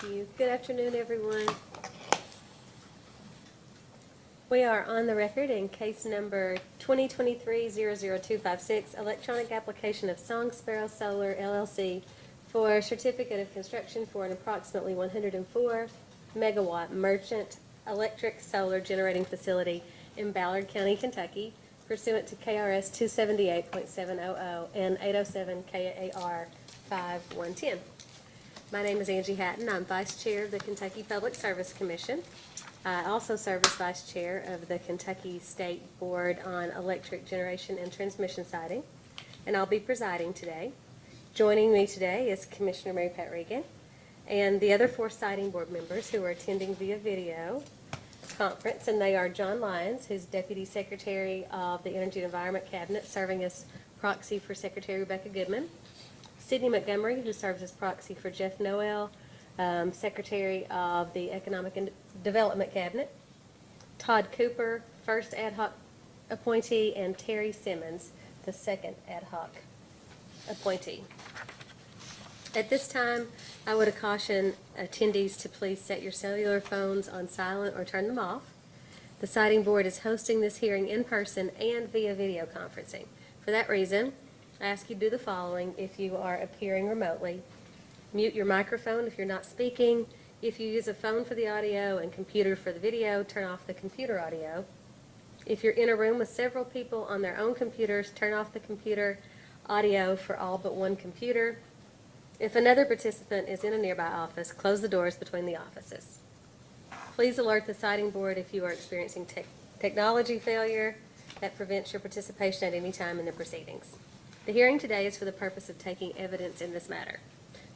you. Good afternoon, everyone. We are on the record in case number 2023-00256, electronic application of Sparrow Solar, LLC for certificate of construction for an approximately 104 megawatt merchant electric solar generating facility in Ballard County, Kentucky, pursuant to KRS 278.700 and 807 KAR 5110. My name is Angie Hatton. I'm Vice Chair of the Kentucky Public Service Commission. I also serve as Vice Chair of the Kentucky State Board on Electric Generation and Transmission Siting, and I'll be presiding today. Joining me today is Commissioner Mary Pat Regan and the other 4 siting board members who are attending via video conference, and they are John Lyons, who's Deputy Secretary of the Energy and Environment Cabinet, serving as proxy for Secretary Rebecca Goodman, Sydney Montgomery, who serves as proxy for Jeff Noel, Secretary of the Economic and Development Cabinet, Todd Cooper, first ad hoc appointee, and Terry Simmons, the second ad hoc appointee. At this time, I would caution attendees to please set your cellular phones on silent or turn them off. The siting board is hosting this hearing in person and via video conferencing. For that reason, I ask you to do the following if you are appearing remotely. Mute your microphone if you're not speaking. If you use a phone for the audio and computer for the video, turn off the computer audio. If you're in a room with several people on their own computers, turn off the computer audio for all but one computer. If another participant is in a nearby office, close the doors between the offices. Please alert the siting board if you are experiencing technology failure that prevents your participation at any time in the proceedings. The hearing today is for the purpose of taking evidence in this matter.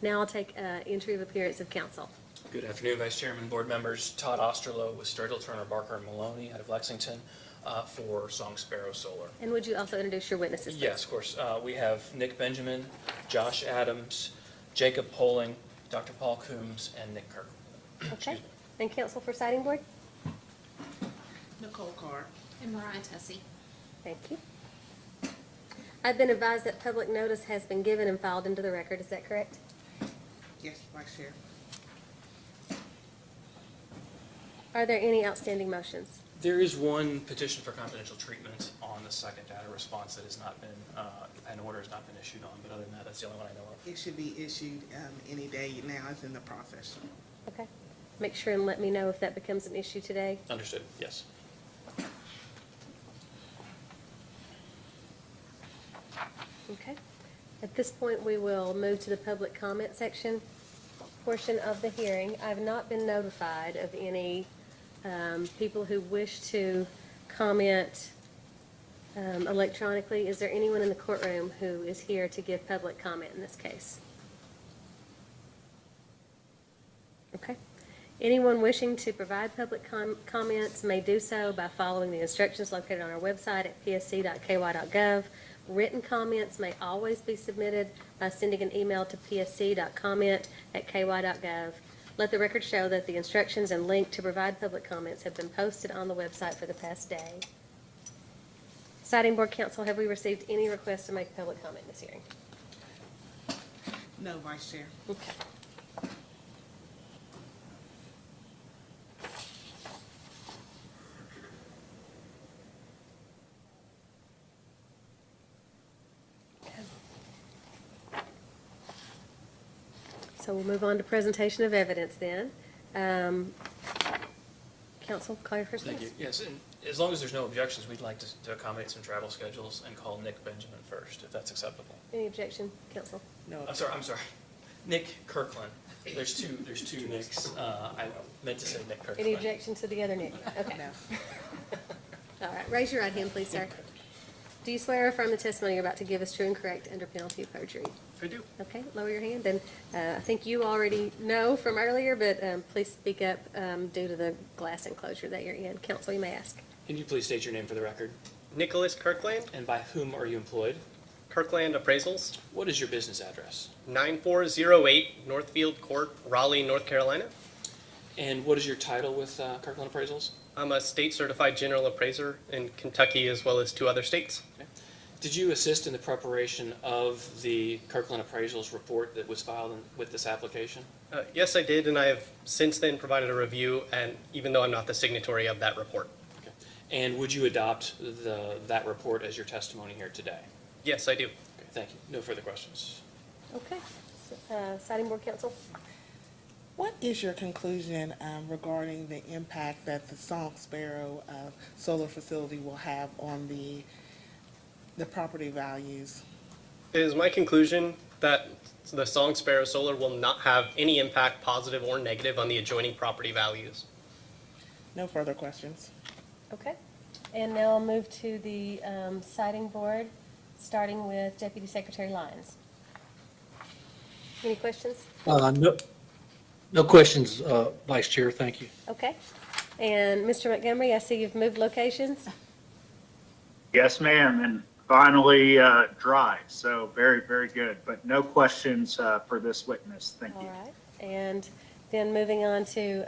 Now I'll take entry of appearance of counsel. Good afternoon, Vice Chairman, board members. Todd Osterloh with Sturgill, Turner, Barker, and Maloney out of Lexington for Sparrow Solar. And would you also introduce your witnesses, please? Yes, of course. We have Nick Benjamin, Josh Adams, Jacob Poling, Dr. Paul Coombs, and Nick Kirk. Okay. And counsel for siting board? Nicole Carr. And Mariah Tessie. Thank you. I've been advised that public notice has been given and filed into the record. Is that correct? Yes, Vice Chair. Are there any outstanding motions? There is one petition for confidential treatment on the second data response that has not been, an order has not been issued on, but other than that, that's the only one I know of. It should be issued any day now. It's in the process. Okay. Make sure and let me know if that becomes an issue today. Understood, yes. Okay. At this point, we will move to the public comment section portion of the hearing. I've not been notified of any people who wish to comment electronically. Is there anyone in the courtroom who is here to give public comment in this case? Okay. Anyone wishing to provide public comments may do so by following the instructions located on our website at psc.ky.gov. Written comments may always be submitted by sending an email to psc.comment@ky.gov. Let the record show that the instructions and link to provide public comments have been posted on the website for the past day. Siting Board Counsel, have we received any requests to make public comment in this hearing? No, Vice Chair. Okay. So we'll move on to presentation of evidence then. Counsel, call your first Thank you. witness. Yes, and as long as there's no objections, we'd like to accommodate some travel schedules and call Nick Benjamin first, if that's acceptable. Any objection, Counsel? No. I'm sorry. Nick Kirkland. There's two Nicks. I meant to say Nick Kirkland. Any objection to the other Nick? Okay. No. All right, raise your right hand, please, sir. Do you swear or affirm the testimony you're about to give is true and correct under penalty of perjury? I do. Okay, lower your hand. And I think you already know from earlier, but please speak up due to the glass enclosure that you're in. Counsel, you may ask. Can you please state your name for the record? Nicholas Kirkland, And by whom are you employed? Kirkland Appraisals, What is your business address? 9408 Northfield Court, Raleigh, North Carolina. And what is your title with Kirkland Appraisals? I'm a state certified general appraiser in Kentucky as well as 2 other states. Okay. Did you assist in the preparation of the Kirkland Appraisals report that was filed with this application? Yes, I did, and I have since then provided a review, and even though I'm not the signatory of that report. Okay. And would you adopt that report as your testimony here today? Yes, I do. Okay, thank you. No further questions. Okay. Siding Board Counsel? What is your conclusion regarding the impact that the Song Sparrow solar facility will have on the property values? It is my conclusion that the Song Sparrow Solar will not have any impact, positive or negative, on the adjoining property values. No further questions. Okay. And now I'll move to the Siding Board, starting with Deputy Secretary Lyons. Any questions? No questions, Vice Chair, thank you. Okay. And Mr. Montgomery, I see you've moved locations. Yes, ma'am, and finally dry, so very, very good. But no questions for this witness. Thank All you. right. And then moving on to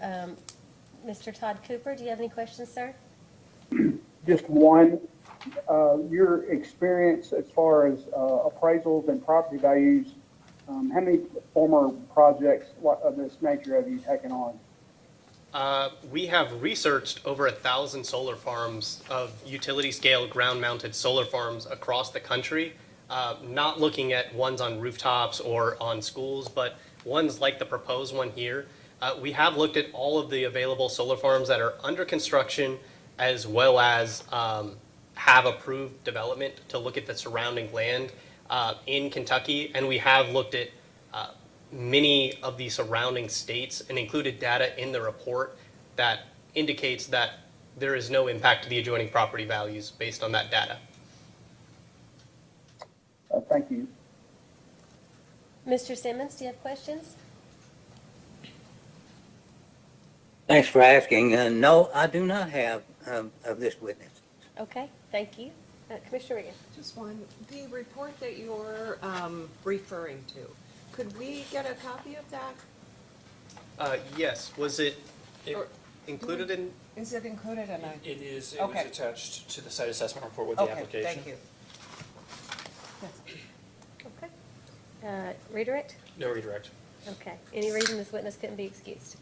Mr. Todd Cooper. Do you have any questions, sir? Just one, your experience as far as appraisals and property values, how many former projects of this nature have you taken on? We have researched over 1,000 solar farms of utility scale ground mounted solar farms across the country, not looking at ones on rooftops or on schools, but ones like the proposed one here. We have looked at all of the available solar farms that are under construction, as well as have approved development to look at the surrounding land in Kentucky. And we have looked at many of the surrounding states and included data in the report that indicates that there is no impact to the adjoining property values based on that data. Thank you. Mr. Simmons, do you have questions? Thanks for asking. No, I do not have of this witness. Okay, thank you. Commissioner Reagan? Just one, the report that you're referring to, could we get a copy of that? Yes, was it Or- included in? Is it included in a? It is. It Okay. was attached to the site assessment report with the Okay, application. thank you. Okay. Redirect? No redirect. Okay. Any reason this witness couldn't be excused?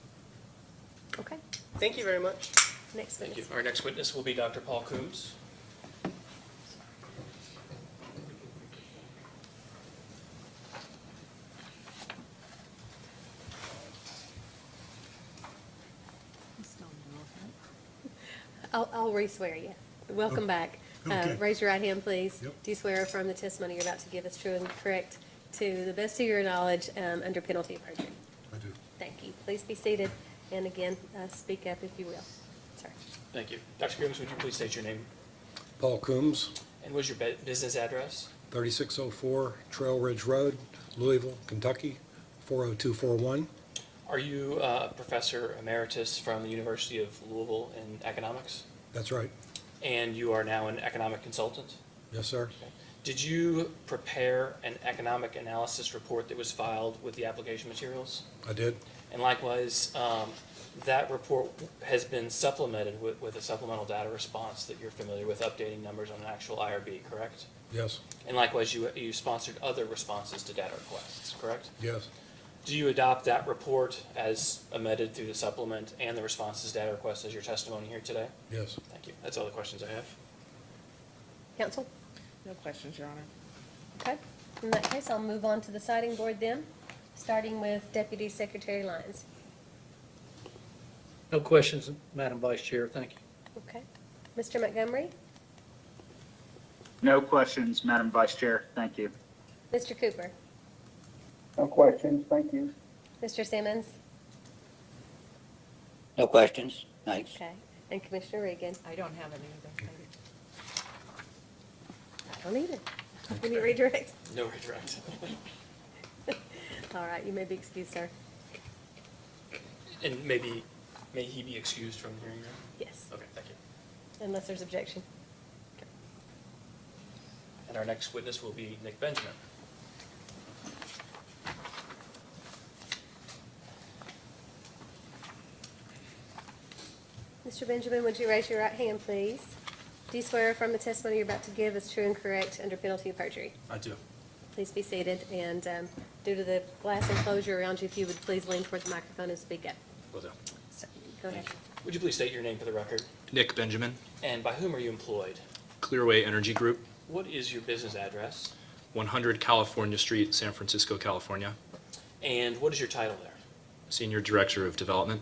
Okay. Thank you very much. Next Thank you. witness. Our next witness will be Dr. Paul Coombs. I'll re-swear you. Welcome back. Okay. Raise your right hand, please. Yep. Do you swear or affirm the testimony you're about to give is true and correct to the best of your knowledge under penalty of perjury? I do. Thank you. Please be seated. And again, speak up if you will. Sir. Thank you. Dr. Coombs, would you please state your name? Paul Coombs, And what's your business address? 3604 Trail Ridge Road, Louisville, Kentucky, 40241. Are you a professor emeritus from the University of Louisville in economics? That's right. And you are now an economic consultant? Yes, sir. Okay. Did you prepare an economic analysis report that was filed with the application materials? I did. And likewise, that report has been supplemented with a supplemental data response that you're familiar with, updating numbers on an actual IRB, correct? Yes. And likewise, you sponsored other responses to data requests, correct? Yes. Do you adopt that report as amended through the supplement and the responses data request as your testimony here today? Yes. Thank you. That's all the questions I have. Counsel? No questions, Your Honor. Okay. In that case, I'll move on to the Siding Board then, starting with Deputy Secretary Lyons. No questions, Madam Vice Chair, thank you. Okay. Mr. Montgomery? No questions, Madam Vice Chair. Thank you. Mr. Cooper? No questions, thank you. Mr. Simmons? No questions, thanks. Okay. And Commissioner Reagan? I don't have any either. I don't either. Any redirect? No redirect. All right, you may be excused, sir. And may he be excused from the hearing room? Yes, Okay, thank you. unless there's objection. And our next witness will be Nick Benjamin. Mr. Benjamin, would you raise your right hand, please? Do you swear affirm the testimony you're about to give is true and correct under penalty of perjury? I do. Please be seated, and due to the glass enclosure around you, if you would please lean toward the microphone and speak up. Will do. So, go ahead. Would you please state your name for the record? Nick Benjamin, And by whom are you employed? Clearway Energy Group, What is your business address? 100 California Street, San Francisco, California. And what is your title there? Senior Director of Development.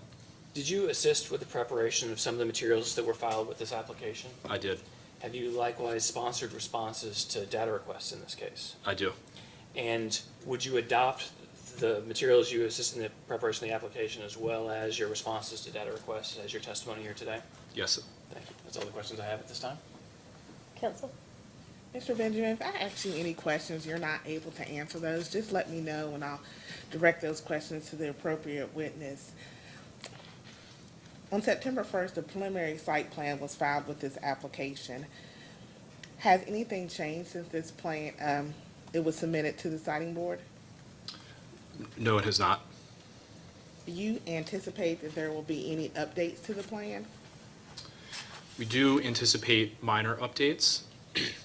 Did you assist with the preparation of some of the materials that were filed with this application? I did. Have you likewise sponsored responses to data requests in this case? I do. And would you adopt the materials you assist in the preparation of the application as well as your responses to data requests as your testimony here today? Yes. Thank you. That's all the questions I have at this time. Counsel? Mr. Benjamin, if I ask you any questions, you're not able to answer those, just let me know and I'll direct those questions to the appropriate witness. On September 1st, the preliminary site plan was filed with this application. Has anything changed since this plan, it was submitted to the siting board? No, it has not. Do you anticipate that there will be any updates to the plan? We do anticipate minor updates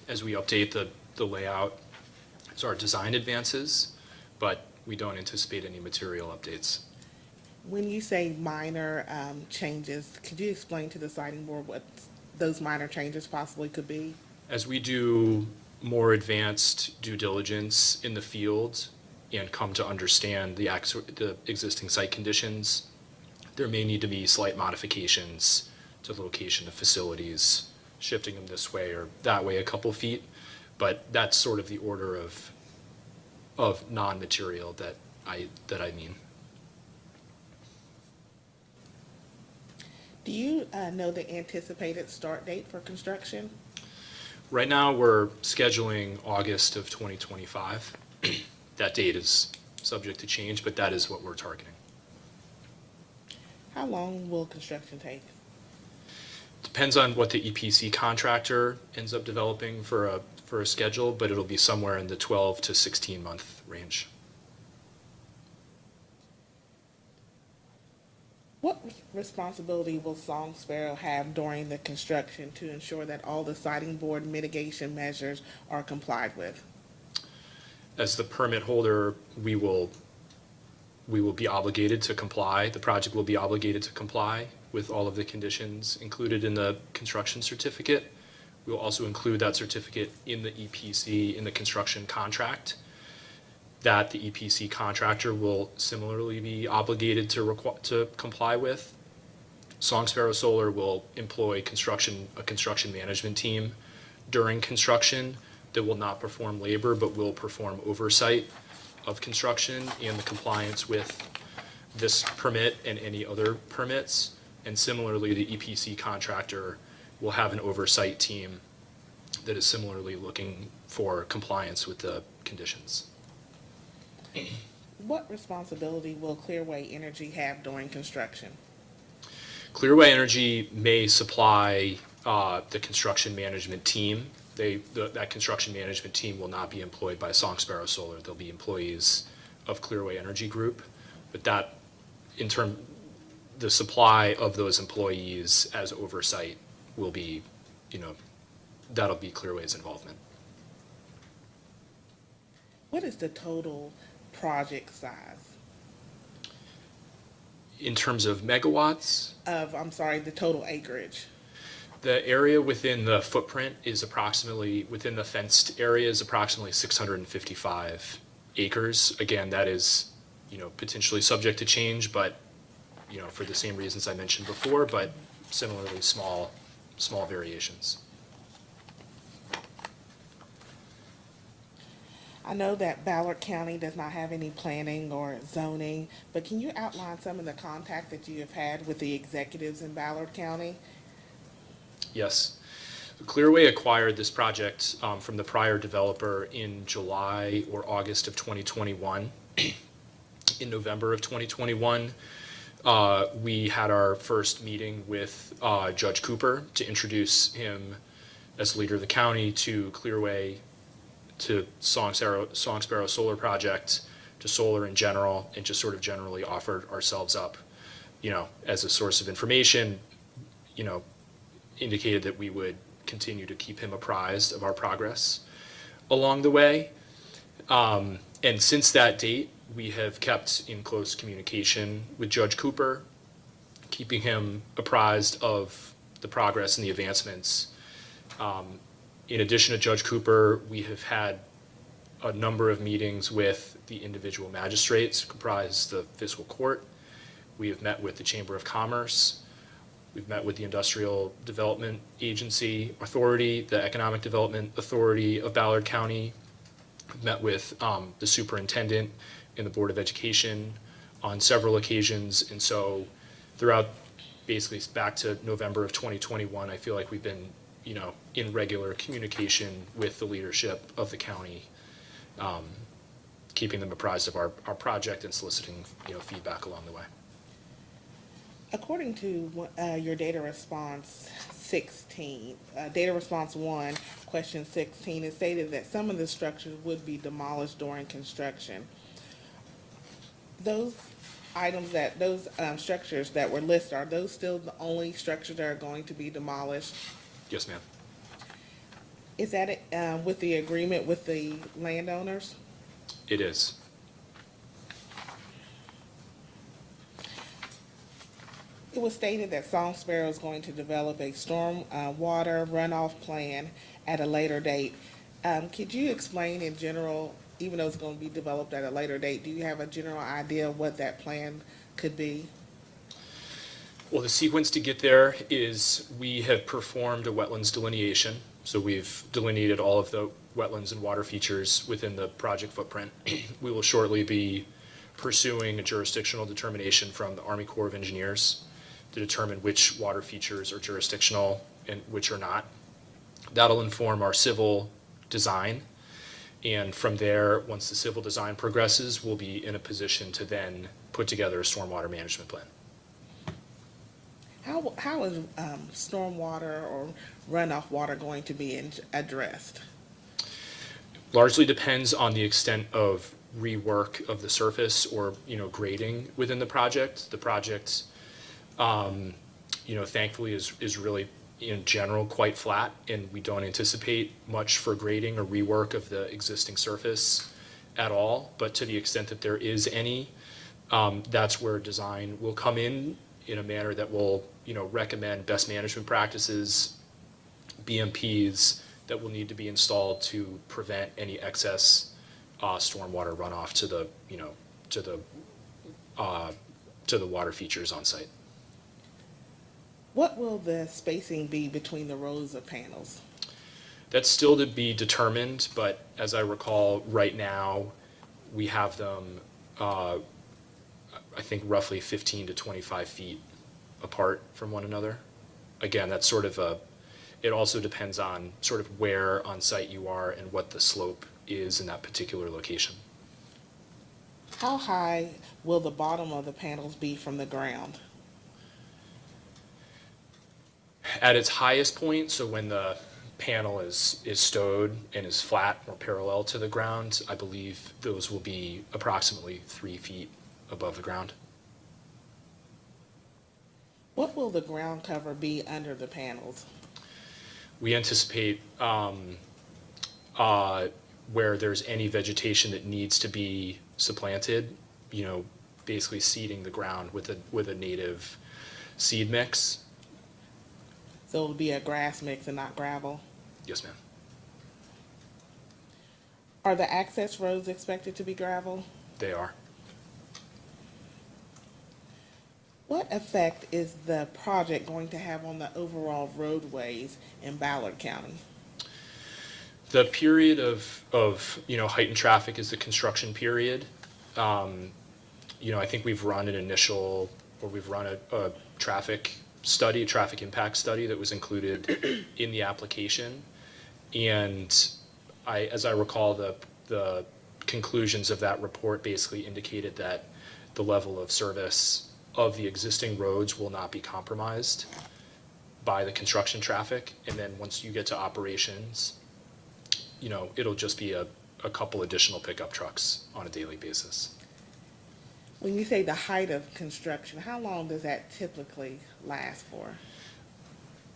as we update the layout as our design advances, but we don't anticipate any material updates. When you say minor changes, could you explain to the siting board what those minor changes possibly could be? As we do more advanced due diligence in the field and come to understand the existing site conditions, there may need to be slight modifications to the location of facilities, shifting them this way or that way a couple feet, but that's sort of the order of non-material that I mean. Do you know the anticipated start date for construction? Right now, we're scheduling August of 2025. That date is subject to change, but that is what we're targeting. How long will construction take? Depends on what the EPC contractor ends up developing for a schedule, but it'll be somewhere in the 12 to 16 month range. What responsibility will Song Sparrow have during the construction to ensure that all the siting board mitigation measures are complied with? As the permit holder, we will be obligated to comply. The project will be obligated to comply with all of the conditions included in the construction certificate. We will also include that certificate in the EPC, in the construction contract, that the EPC contractor will similarly be obligated to comply with. Song Sparrow Solar will employ a construction management team during construction that will not perform labor but will perform oversight of construction and the compliance with this permit and any other permits. And similarly, the EPC contractor will have an oversight team that is similarly looking for compliance with the conditions. What responsibility will Clearway Energy have during construction? Clearway Energy may supply the construction management team. That construction management team will not be employed by Song Sparrow Solar. They'll be employees of Clearway Energy Group. But that, the supply of those employees as oversight will be, that'll be Clearway's involvement. What is the total project size In terms of megawatts, the total acreage? the area within the footprint is approximately, within the fenced area is approximately 655 acres. Again, that is, potentially subject to change, but, for the same reasons I mentioned before, but similarly small variations. I know that Ballard County does not have any planning or zoning, but can you outline some of the contact that you have had with the executives in Ballard County? Yes. Clearway acquired this project from the prior developer in July or August of 2021. In November of 2021, we had our first meeting with Judge Cooper to introduce him as leader of the county to Clearway, to Song Sparrow Solar Project, to solar in general, and just sort of generally offered ourselves up, as a source of information, indicated that we would continue to keep him apprised of our progress along the way. And since that date, we have kept in close communication with Judge Cooper, keeping him apprised of the progress and the advancements. In addition to Judge Cooper, we have had a number of meetings with the individual magistrates who comprise the fiscal court. We have met with the Chamber of Commerce. We've met with the Industrial Development Agency Authority, the Economic Development Authority of Ballard County. We've met with the superintendent and the Board of Education on several occasions. And so throughout, basically back to November of 2021, I feel like we've been, in regular communication with the leadership of the county, keeping them apprised of our project and soliciting, feedback along the way. According to your data response 16, data response 1, question 16, it stated that some of the structures would be demolished during construction. Those items those structures that were listed, are those still the only structures that are going to be demolished? Yes, ma'am. Is that with the agreement with the landowners? It is. It was stated that Song Sparrow is going to develop a storm water runoff plan at a later date. Could you explain in general, even though it's going to be developed at a later date, do you have a general idea of what that plan could be? Well, the sequence to get there is we have performed a wetlands delineation. So we've delineated all of the wetlands and water features within the project footprint. We will shortly be pursuing a jurisdictional determination from the Army Corps of Engineers to determine which water features are jurisdictional and which are not. That'll inform our civil design. And from there, once the civil design progresses, we'll be in a position to then put together a stormwater management plan. How is stormwater or runoff water going to be addressed? Largely depends on the extent of rework of the surface or, grading within the project. The project, thankfully is really in general quite flat, and we don't anticipate much for grading or rework of the existing surface at all. But to the extent that there is any, that's where design will come in a manner that will, recommend best management practices, BMPs that will need to be installed to prevent any excess stormwater runoff to the water features on site. What will the spacing be between the rows of panels? That's still to be determined, but as I recall, right now, we have them, I think roughly 15 to 25 feet apart from one another. Again, that's sort of it also depends on sort of where on site you are and what the slope is in that particular location. How high will the bottom of the panels be from the ground? At its highest point, so when the panel is stowed and is flat or parallel to the ground, I believe those will be approximately 3 feet above the ground. What will the ground cover be under the panels? We anticipate where there's any vegetation that needs to be supplanted, basically seeding the ground with a native seed mix. So it'll be a grass mix and not gravel? Yes, ma'am. Are the access roads expected to be gravel? They are. What effect is the project going to have on the overall roadways in Ballard County? The period of heightened traffic is the construction period. I think we've run a traffic impact study that was included in the application. And as I recall, the conclusions of that report basically indicated that the level of service of the existing roads will not be compromised by the construction traffic. And then once you get to operations, it'll just be a couple additional pickup trucks on a daily basis. When you say the height of construction, how long does that typically last for?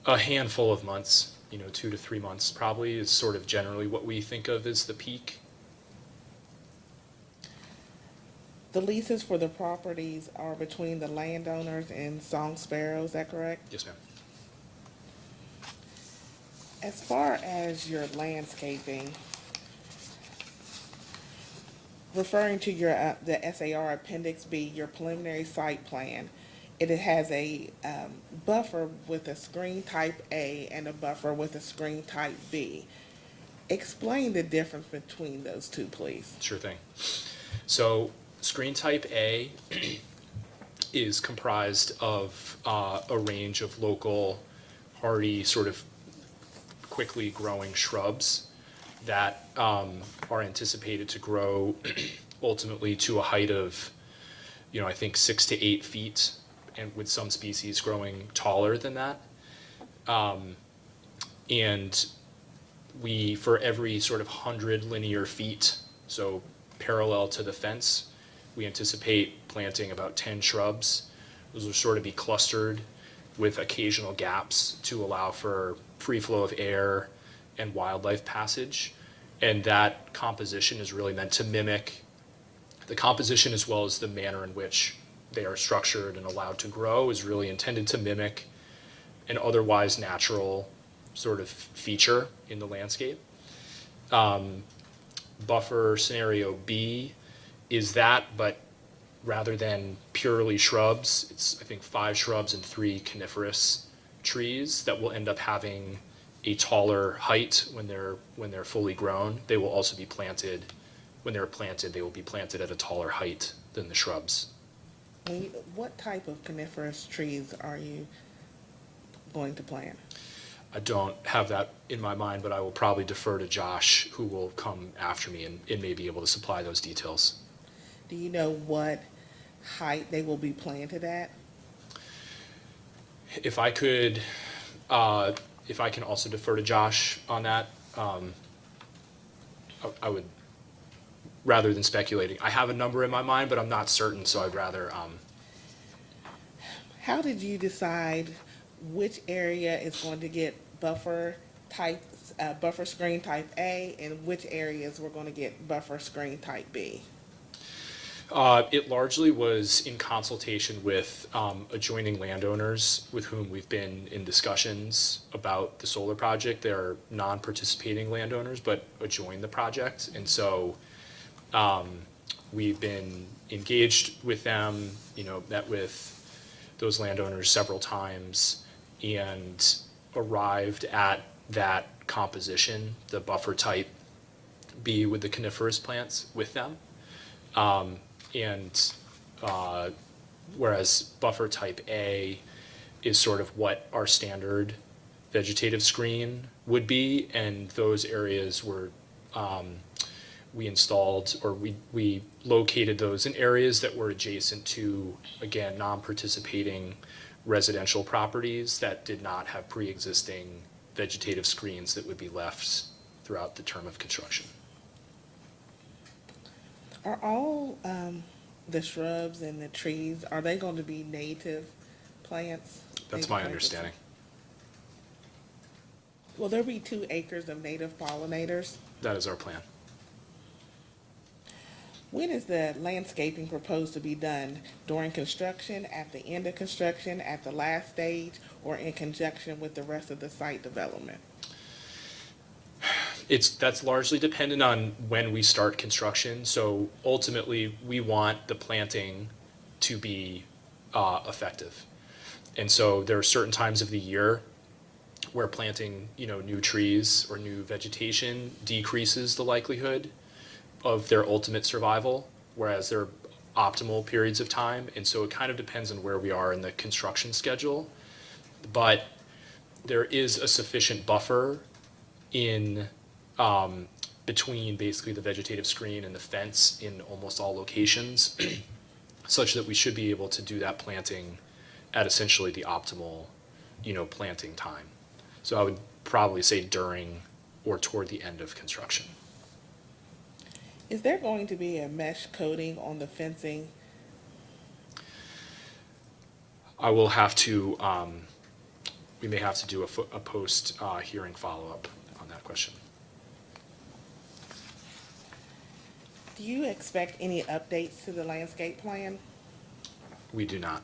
A handful of months, 2 to 3 months probably is sort of generally what we think of as the peak. The leases for the properties are between the landowners and Song Sparrow, is that correct? Yes, ma'am. As far as your landscaping, referring to your, the SAR Appendix B, your preliminary site plan, it has a buffer with a screen type A and a buffer with a screen type B. Explain the difference between those two, please. Sure thing. So screen type A is comprised of a range of local, hardy, sort of quickly growing shrubs that are anticipated to grow ultimately to a height of, I think 6 to 8 feet, and with some species growing taller than that. And we, for every sort of 100 linear feet, so parallel to the fence, we anticipate planting about 10 shrubs. Those will sort of be clustered with occasional gaps to allow for free flow of air and wildlife passage. And that composition is really meant to mimic the composition, as well as the manner in which they are structured and allowed to grow, is really intended to mimic an otherwise natural sort of feature in the landscape. Buffer scenario B is that, but rather than purely shrubs, it's, I think, 5 shrubs and 3 coniferous trees that will end up having a taller height when they're fully grown. They will also be planted, when they're planted, they will be planted at a taller height than the shrubs. What type of coniferous trees are you going to plant? I don't have that in my mind, but I will probably defer to Josh, who will come after me and may be able to supply those details. Do you know what height they will be planted at? If I can also defer to Josh on that, I would, rather than speculating. I have a number in my mind, but I'm not certain, so I'd rather. How did you decide which area is going to get buffer screen type A, and which areas were going to get buffer screen type B? It largely was in consultation with adjoining landowners with whom we've been in discussions about the solar project. They're non-participating landowners, but adjoin the project. And so we've been engaged with them, met with those landowners several times, and arrived at that composition, the buffer type B with the coniferous plants with them. Whereas buffer type A is sort of what our standard vegetative screen would be, and those areas were, we installed, or we located those in areas that were adjacent to, again, non-participating residential properties that did not have pre-existing vegetative screens that would be left throughout the term of construction. Are all the shrubs and the trees, are they going to be native plants? That's my understanding. Will there be 2 acres of native pollinators? That is our plan. When is the landscaping proposed to be done? During construction, at the end of construction, at the last stage, or in conjunction with the rest of the site development? That's largely dependent on when we start construction. So ultimately, we want the planting to be effective. And so there are certain times of the year where planting, new trees or new vegetation decreases the likelihood of their ultimate survival, whereas there are optimal periods of time. And so it kind of depends on where we are in the construction schedule. But there is a sufficient buffer in between basically the vegetative screen and the fence in almost all locations, such that we should be able to do that planting at essentially the optimal, planting time. So I would probably say during or toward the end of construction. Is there going to be a mesh coating on the fencing? I will have to we may have to do a post hearing follow-up on that question. Do you expect any updates to the landscape plan? We do not.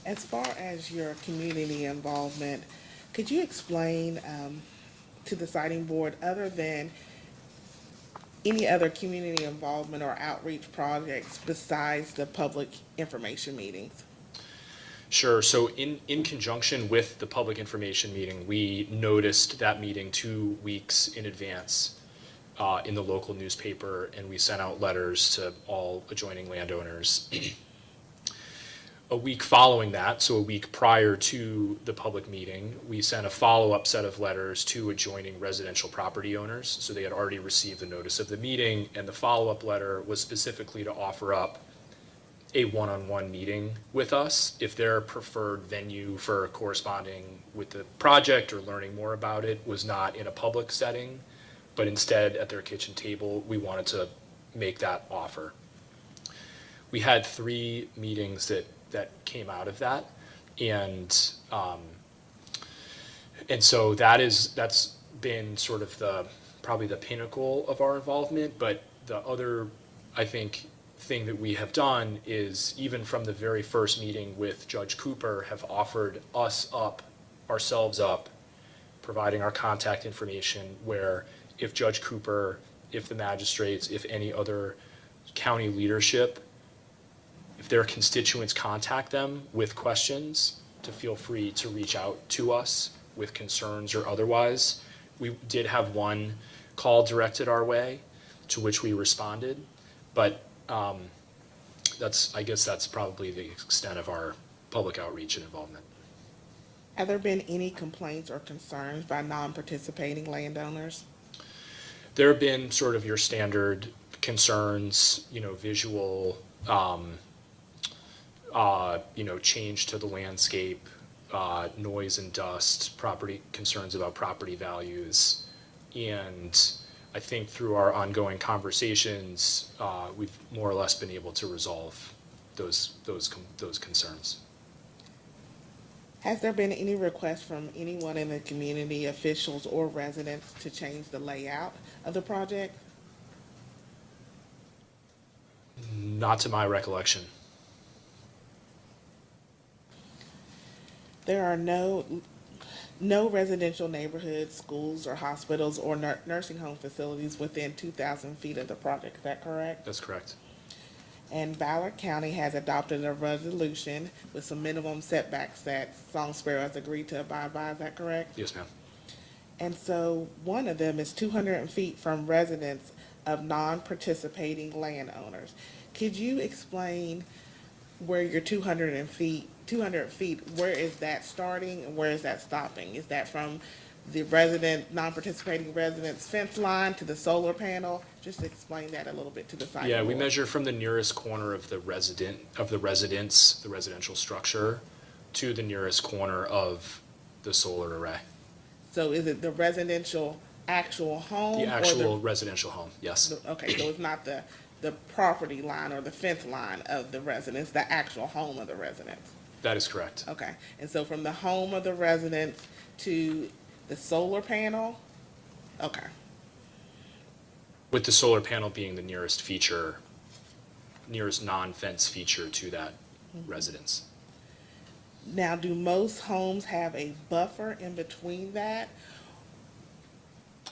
As far as your community involvement, could you explain to the siting board, other than any other community involvement or outreach projects besides the public information meetings? Sure. So in conjunction with the public information meeting, we noticed that meeting 2 weeks in advance in the local newspaper, and we sent out letters to all adjoining landowners. A week following that, so a week prior to the public meeting, we sent a follow-up set of letters to adjoining residential property owners. So they had already received the notice of the meeting, and the follow-up letter was specifically to offer up a one-on-one meeting with us if their preferred venue for corresponding with the project or learning more about it was not in a public setting, but instead at their kitchen table. We wanted to make that offer. We had 3 meetings that came out of that, and so that's been sort of probably the pinnacle of our involvement. But the other, I think, thing that we have done is, even from the very first meeting with Judge Cooper, have offered ourselves up, providing our contact information, where if Judge Cooper, if the magistrates, if any other county leadership, if their constituents contact them with questions, to feel free to reach out to us with concerns or otherwise. We did have one call directed our way, to which we responded, but I guess that's probably the extent of our public outreach and involvement. Have there been any complaints or concerns by non-participating landowners? There have been sort of your standard concerns, visual, change to the landscape, noise and dust, concerns about property values. And I think through our ongoing conversations, we've more or less been able to resolve those concerns. Has there been any request from anyone in the community, officials or residents, to change the layout of the project? Not to my recollection. There are no residential neighborhoods, schools, or hospitals or nursing home facilities within 2,000 feet of the project. Is that correct? That's correct. And Ballard County has adopted a resolution with some minimum setbacks that Song Sparrow has agreed to abide by. Is that correct? Yes, ma'am. And so one of them is 200 feet from residents of non-participating landowners. Could you explain where your 200 feet, where is that starting and where is that stopping? Is that from the non-participating resident's fence line to the solar panel? Just explain that a little bit to the site. Yeah, we measure from the nearest corner of the residential structure, to the nearest corner of the solar array. So is it the residential actual home? The actual residential home, yes. Okay, so it's not the property line or the fence line of the residence, the actual home of the residence? That is correct. Okay, and so from the home of the residence to the solar panel? Okay. With the solar panel being the nearest non-fence feature to that residence. Now, do most homes have a buffer in between that?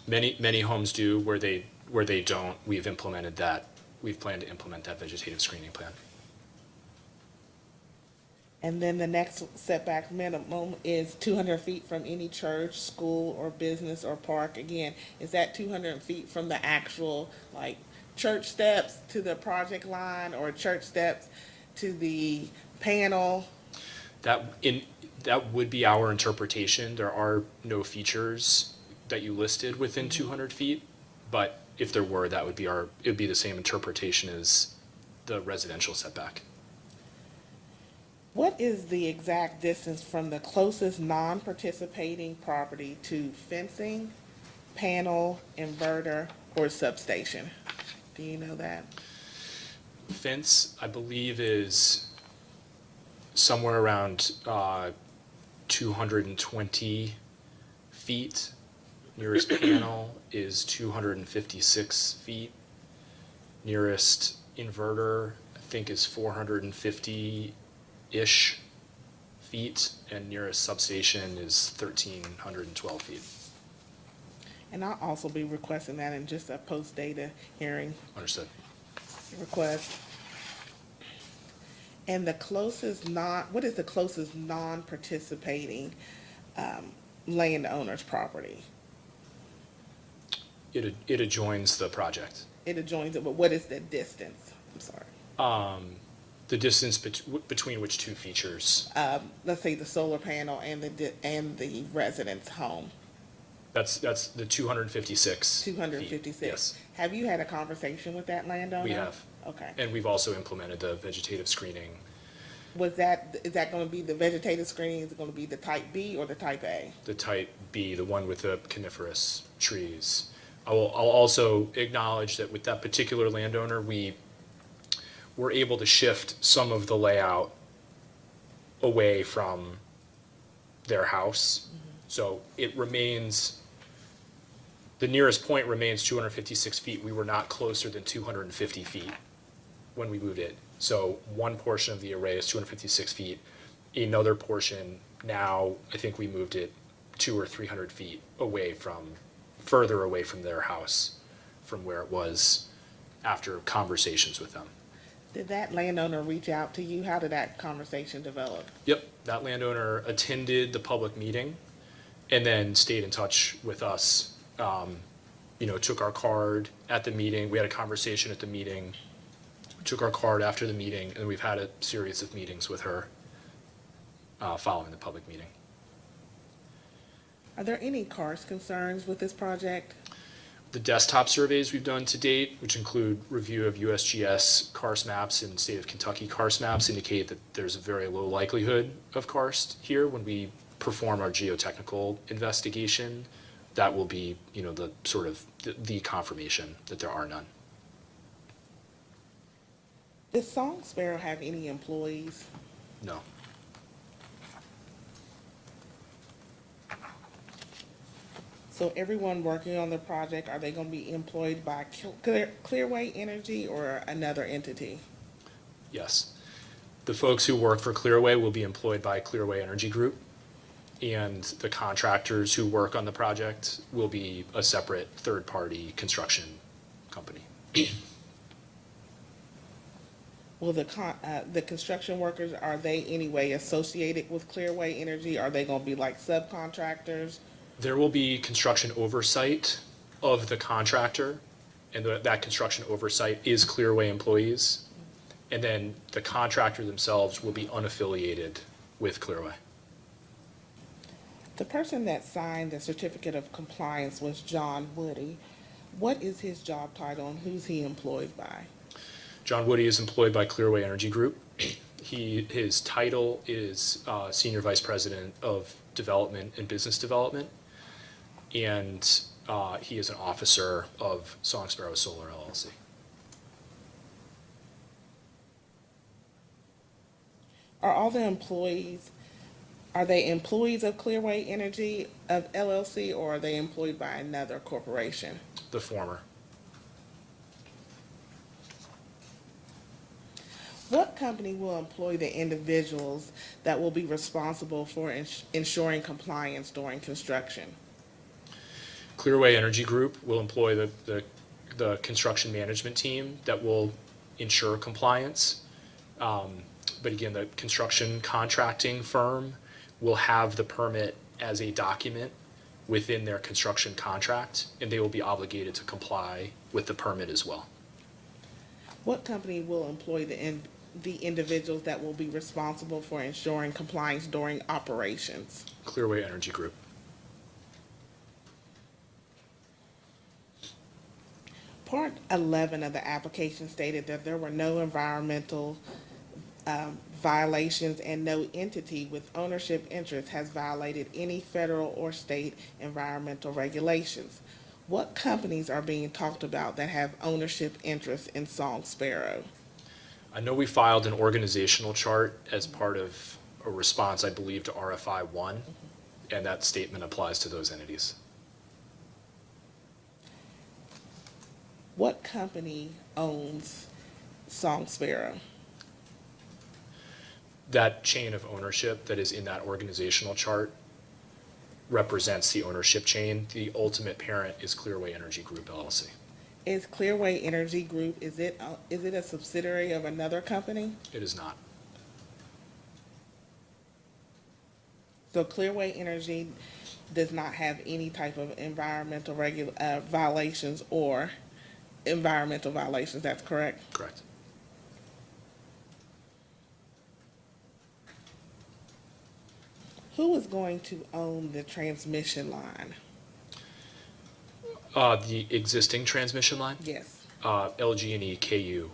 Many homes do. Where they don't, we've implemented that. We've planned to implement that vegetative screening plan. And then the next setback minimum is 200 feet from any church, school, or business or park. Again, is that 200 feet from the actual, church steps to the project line, or church steps to the panel? That would be our interpretation. There are no features that you listed within 200 feet, but if there were, it would be the same interpretation as the residential setback. What is the exact distance from the closest non-participating property to fencing, panel, inverter, or substation? Do you know that? Fence, I believe, is somewhere around 220 feet. Nearest panel is 256 feet. Nearest inverter, I think, is 450-ish feet, and nearest substation is 1,312 feet. And I'll also be requesting that in just a post-data hearing Understood. request. And what is the closest non-participating landowner's property? It adjoins the project. It adjoins it, but what is the distance? I'm sorry. The distance between which two features? Let's say the solar panel and the resident's home. That's the 256 feet. 256. Yes, Have you had a conversation with that landowner? we have. Okay. And we've also implemented the vegetative screening. Is that going to be the vegetative screening? Is it going to be the type B or the type A? The type B, the one with the coniferous trees. I'll also acknowledge that with that particular landowner, we were able to shift some of the layout away from their house. So it remains, the nearest point remains 256 feet. We were not closer than 250 feet when we moved it. So one portion of the array is 256 feet. Another portion, now, I think we moved it 200 or 300 feet further away from their house from where it was after conversations with them. Did that landowner reach out to you? How did that conversation develop? Yep, that landowner attended the public meeting and then stayed in touch with us. Took our card at the meeting. We had a conversation at the meeting, took our card after the meeting, and we've had a series of meetings with her following the public meeting. Are there any CARS concerns with this project? The desktop surveys we've done to date, which include review of USGS karst maps and state of Kentucky karst maps, indicate that there's a very low likelihood of karst here. When we perform our geotechnical investigation, that will be, the sort of the confirmation that there are none. Does Song Sparrow have any employees? No. So everyone working on the project, are they going to be employed by Clearway Energy or another entity? Yes. The folks who work for Clearway will be employed by Clearway Energy Group, and the contractors who work on the project will be a separate third-party construction company. Will the construction workers, are they anyway associated with Clearway Energy? Are they going to be like subcontractors? There will be construction oversight of the contractor, and that construction oversight is Clearway employees. And then the contractor themselves will be unaffiliated with Clearway. The person that signed the certificate of compliance was John Woody. What is his job title and who's he employed by? John Woody is employed by Clearway Energy Group. His title is Senior Vice President of Development and Business Development. And he is an officer of Song Sparrow Solar LLC. Are all the employees, are they employees of Clearway Energy of LLC or are they employed by another corporation? The former. What company will employ the individuals that will be responsible for ensuring compliance during construction? Clearway Energy Group will employ the construction management team that will ensure compliance. But again, the construction contracting firm will have the permit as a document within their construction contract, and they will be obligated to comply with the permit as well. What company will employ the individuals that will be responsible for ensuring compliance during operations? Clearway Energy Group. Part 11 of the application stated that there were no environmental violations and no entity with ownership interest has violated any federal or state environmental regulations. What companies are being talked about that have ownership interest in Song Sparrow? I know we filed an organizational chart as part of a response, I believe, to RFI 1, and that statement applies to those entities. What company owns Song Sparrow? That chain of ownership that is in that organizational chart represents the ownership chain. The ultimate parent is Clearway Energy Group, LLC. Is Clearway Energy Group, is it a subsidiary of another company? It is not. So Clearway Energy does not have any type of environmental violations or environmental violations, that's correct? Correct. Who is going to own the transmission line? The existing transmission line, Yes. LG&E KU.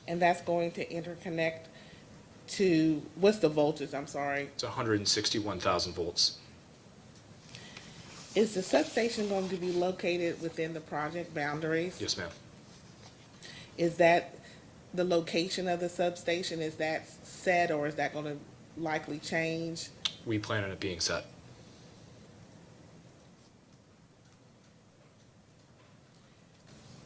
And that's going to interconnect to, what's the voltage, I'm sorry? It's 161,000 volts. Is the substation going to be located within the project boundaries? Yes, ma'am. Is that the location of the substation, is that set or is that going to likely change? We plan on it being set.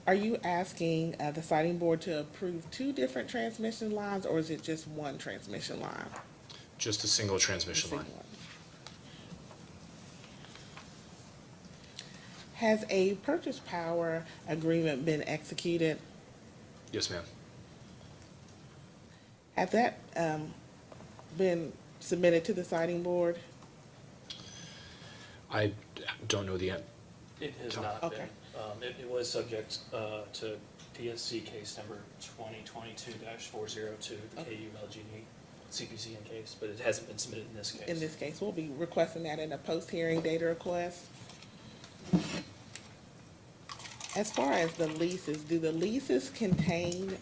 Are you asking the siting board to approve 2 different transmission lines, or is it just one transmission line? Just a single transmission line. Single one. Has a purchase power agreement been executed? Yes, ma'am. Has that been submitted to the siting board? I don't know the end. It has Tom. not been. Okay. It was subject to PSC case number 2022-402, the Okay. KU LG&E CPCN case, but it hasn't been submitted in this case. In this case, we'll be requesting that in a post-hearing data request. As far as the leases, do the leases contain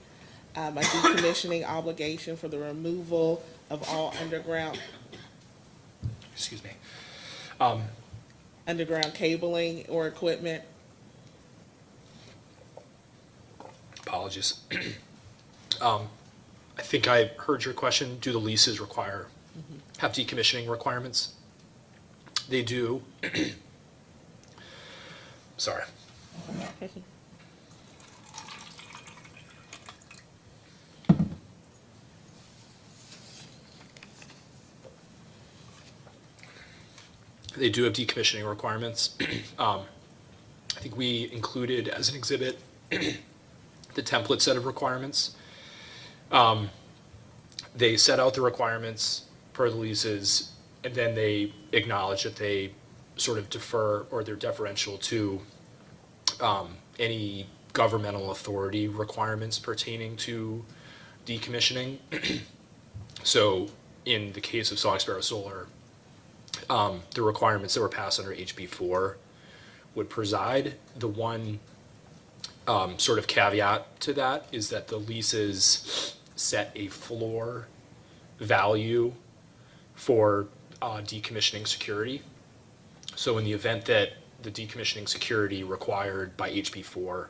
a decommissioning obligation for the removal of all underground Excuse me. cabling or equipment? Apologies. I think I heard your question. Do the leases have decommissioning requirements? They do. Sorry. They do have decommissioning requirements. I think we included as an exhibit the template set of requirements. They set out the requirements per the leases, and then they acknowledge that they sort of defer or they're deferential to any governmental authority requirements pertaining to decommissioning. So in the case of Song Sparrow Solar, the requirements that were passed under HB4 would preside. The one sort of caveat to that is that the leases set a floor value for decommissioning security. So in the event that the decommissioning security required by HB4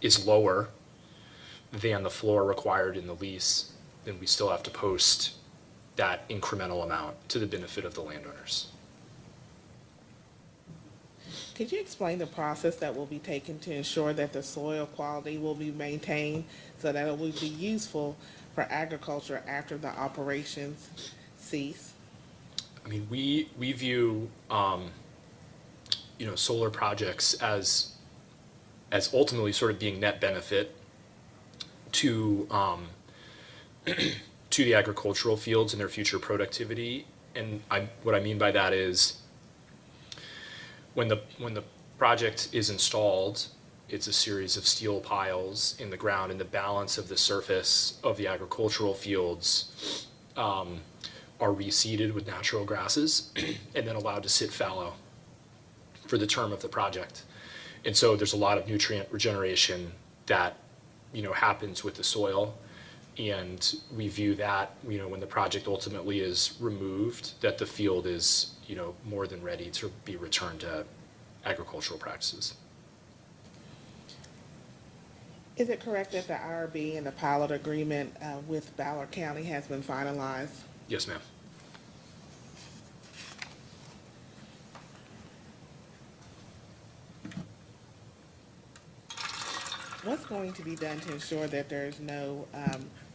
is lower than the floor required in the lease, then we still have to post that incremental amount to the benefit of the landowners. Could you explain the process that will be taken to ensure that the soil quality will be maintained so that it will be useful for agriculture after the operations cease? I mean, we view solar projects as ultimately sort of being net benefit to to the agricultural fields and their future productivity. And what I mean by that is when the project is installed, it's a series of steel piles in the ground, and the balance of the surface of the agricultural fields are reseeded with natural grasses and then allowed to sit fallow for the term of the project. And so there's a lot of nutrient regeneration that happens with the soil, and we view that when the project ultimately is removed, that the field is more than ready to be returned to agricultural practices. Is it correct that the IRB and the pilot agreement with Ballard County has been finalized? Yes, ma'am. What's going to be done to ensure that there's no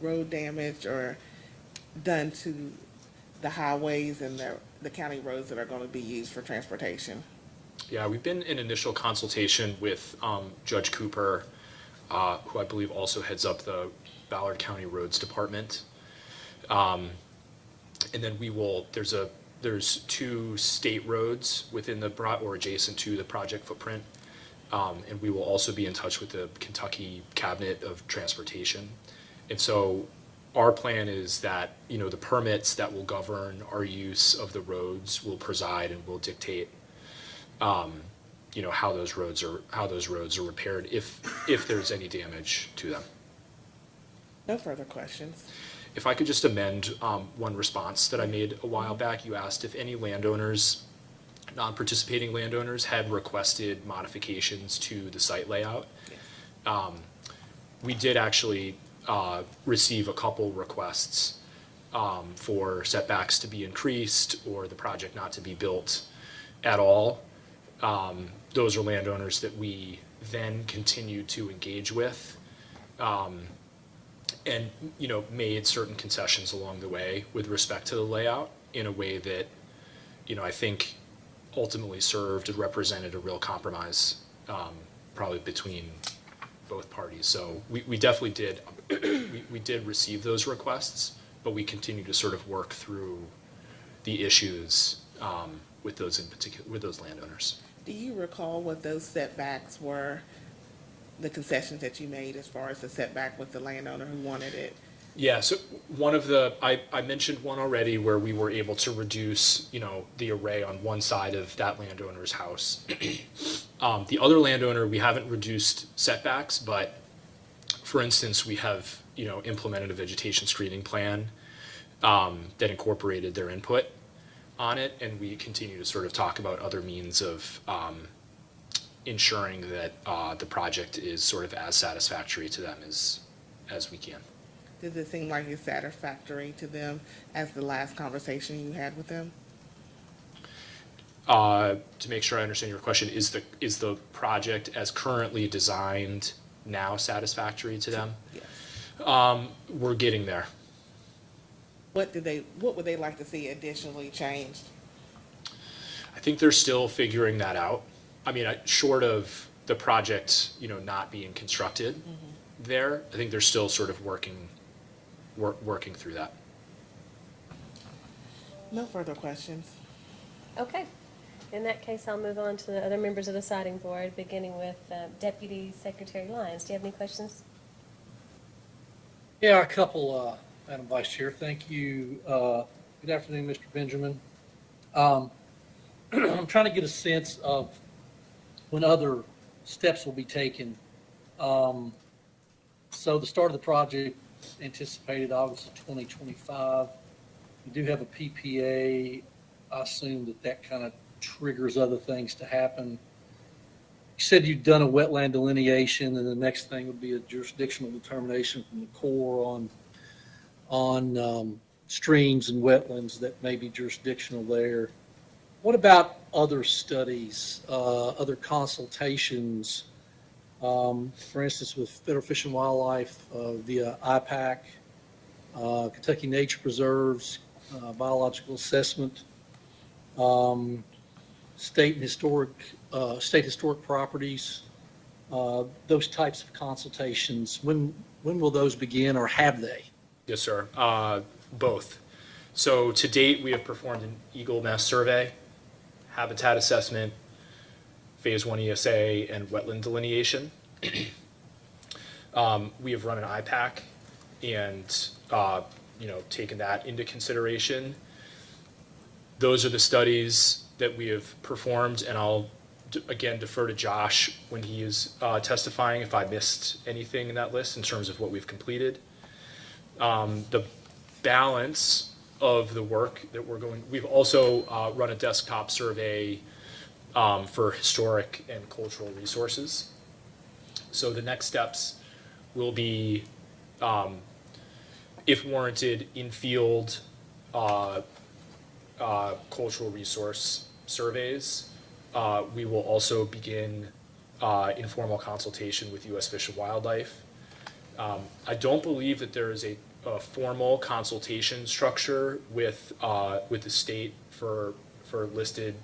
road damage or done to the highways and the county roads that are going to be used for transportation? Yeah, we've been in initial consultation with Judge Cooper, who I believe also heads up the Ballard County Roads Department. And then there's 2 state roads within or adjacent to the project footprint. And we will also be in touch with the Kentucky Cabinet of Transportation. And so our plan is that, the permits that will govern our use of the roads will preside and will dictate, how those roads are repaired if there's any damage to them. No further questions. If I could just amend one response that I made a while back, you asked if any landowners, non-participating landowners, had requested modifications to the site layout. We did actually receive a couple requests for setbacks to be increased or the project not to be built at all. Those are landowners that we then continued to engage with. And, made certain concessions along the way with respect to the layout in a way that, I think ultimately served and represented a real compromise, probably between both parties. So we definitely did, we did receive those requests, but we continue to sort of work through the issues with those in particular, with those landowners. Do you recall what those setbacks were, the concessions that you made as far as the setback with the landowner who wanted it? Yeah, so one of I mentioned one already where we were able to reduce, the array on one side of that landowner's house. The other landowner, we haven't reduced setbacks, but for instance, we have, implemented a vegetation screening plan that incorporated their input on it, and we continue to sort of talk about other means of ensuring that the project is sort of as satisfactory to them as we can. Does it seem like it's satisfactory to them as the last conversation you had with them? To make sure I understand your question, is the project as currently designed now satisfactory to them? Yes. We're getting there. What would they like to see additionally changed? I think they're still figuring that out. I mean, short of the project, not being constructed there, I think they're still sort of working through that. No further questions. Okay. In that case, I'll move on to the other members of the siting board, beginning with Deputy Secretary Lyons. Do you have any questions? Yeah, a couple, Madam Vice Chair. Thank you. Good afternoon, Mr. Benjamin. I'm trying to get a sense of when other steps will be taken. So the start of the project anticipated August of 2025. You do have a PPA. I assume that kind of triggers other things to happen. You said you'd done a wetland delineation, and the next thing would be a jurisdictional determination from the Corps on streams and wetlands that may be jurisdictional there. What about other studies, other consultations, for instance, with Federal Fish and Wildlife via IPAC, Kentucky Nature Preserves, biological assessment, state historic properties, those types of consultations? When will those begin, or have they? Yes, sir. Both. So to date, we have performed an Eagle Nest survey, habitat assessment, Phase 1 ESA, and wetland delineation. We have run an IPAC and taken that into consideration. Those are the studies that we have performed, and I'll again defer to Josh when he is testifying if I missed anything in that list in terms of what we've completed. The balance of the work that we've also run a desktop survey for historic and cultural resources. So the next steps will be, if warranted, in-field cultural resource surveys. We will also begin informal consultation with U.S. Fish and Wildlife. I don't believe that there is a formal consultation structure with the state for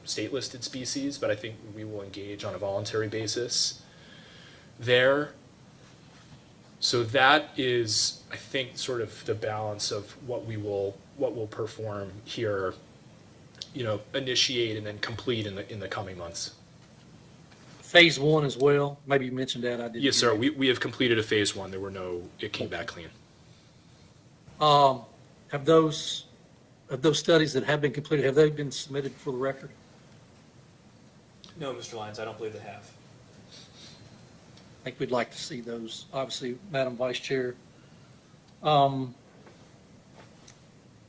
state listed species, but I think we will engage on a voluntary basis there. So that is, I think, sort of the balance of what we'll perform here, initiate and then complete in the coming months. Phase one as well, maybe you mentioned that, I didn't. Yes, sir. hear. We have completed a phase one. It came back clean. Have those studies that have been completed, have they been submitted for the record? No, Mr. Lyons, I don't believe they have. I think we'd like to see those, obviously, Madam Vice Chair.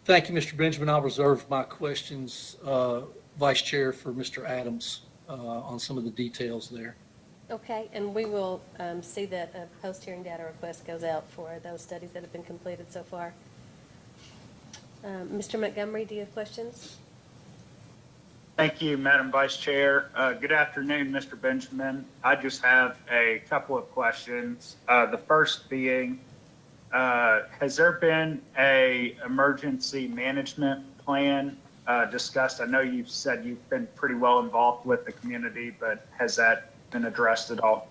Thank you, Mr. Benjamin. I'll reserve my questions, Vice Chair, for Mr. Adams on some of the details there. Okay, and we will see that a post-hearing data request goes out for those studies that have been completed so far. Mr. Montgomery, do you have questions? Thank you, Madam Vice Chair. Good afternoon, Mr. Benjamin. I just have a couple of questions. The first being, has there been a emergency management plan discussed? I know you've said you've been pretty well involved with the community, but has that been addressed at all?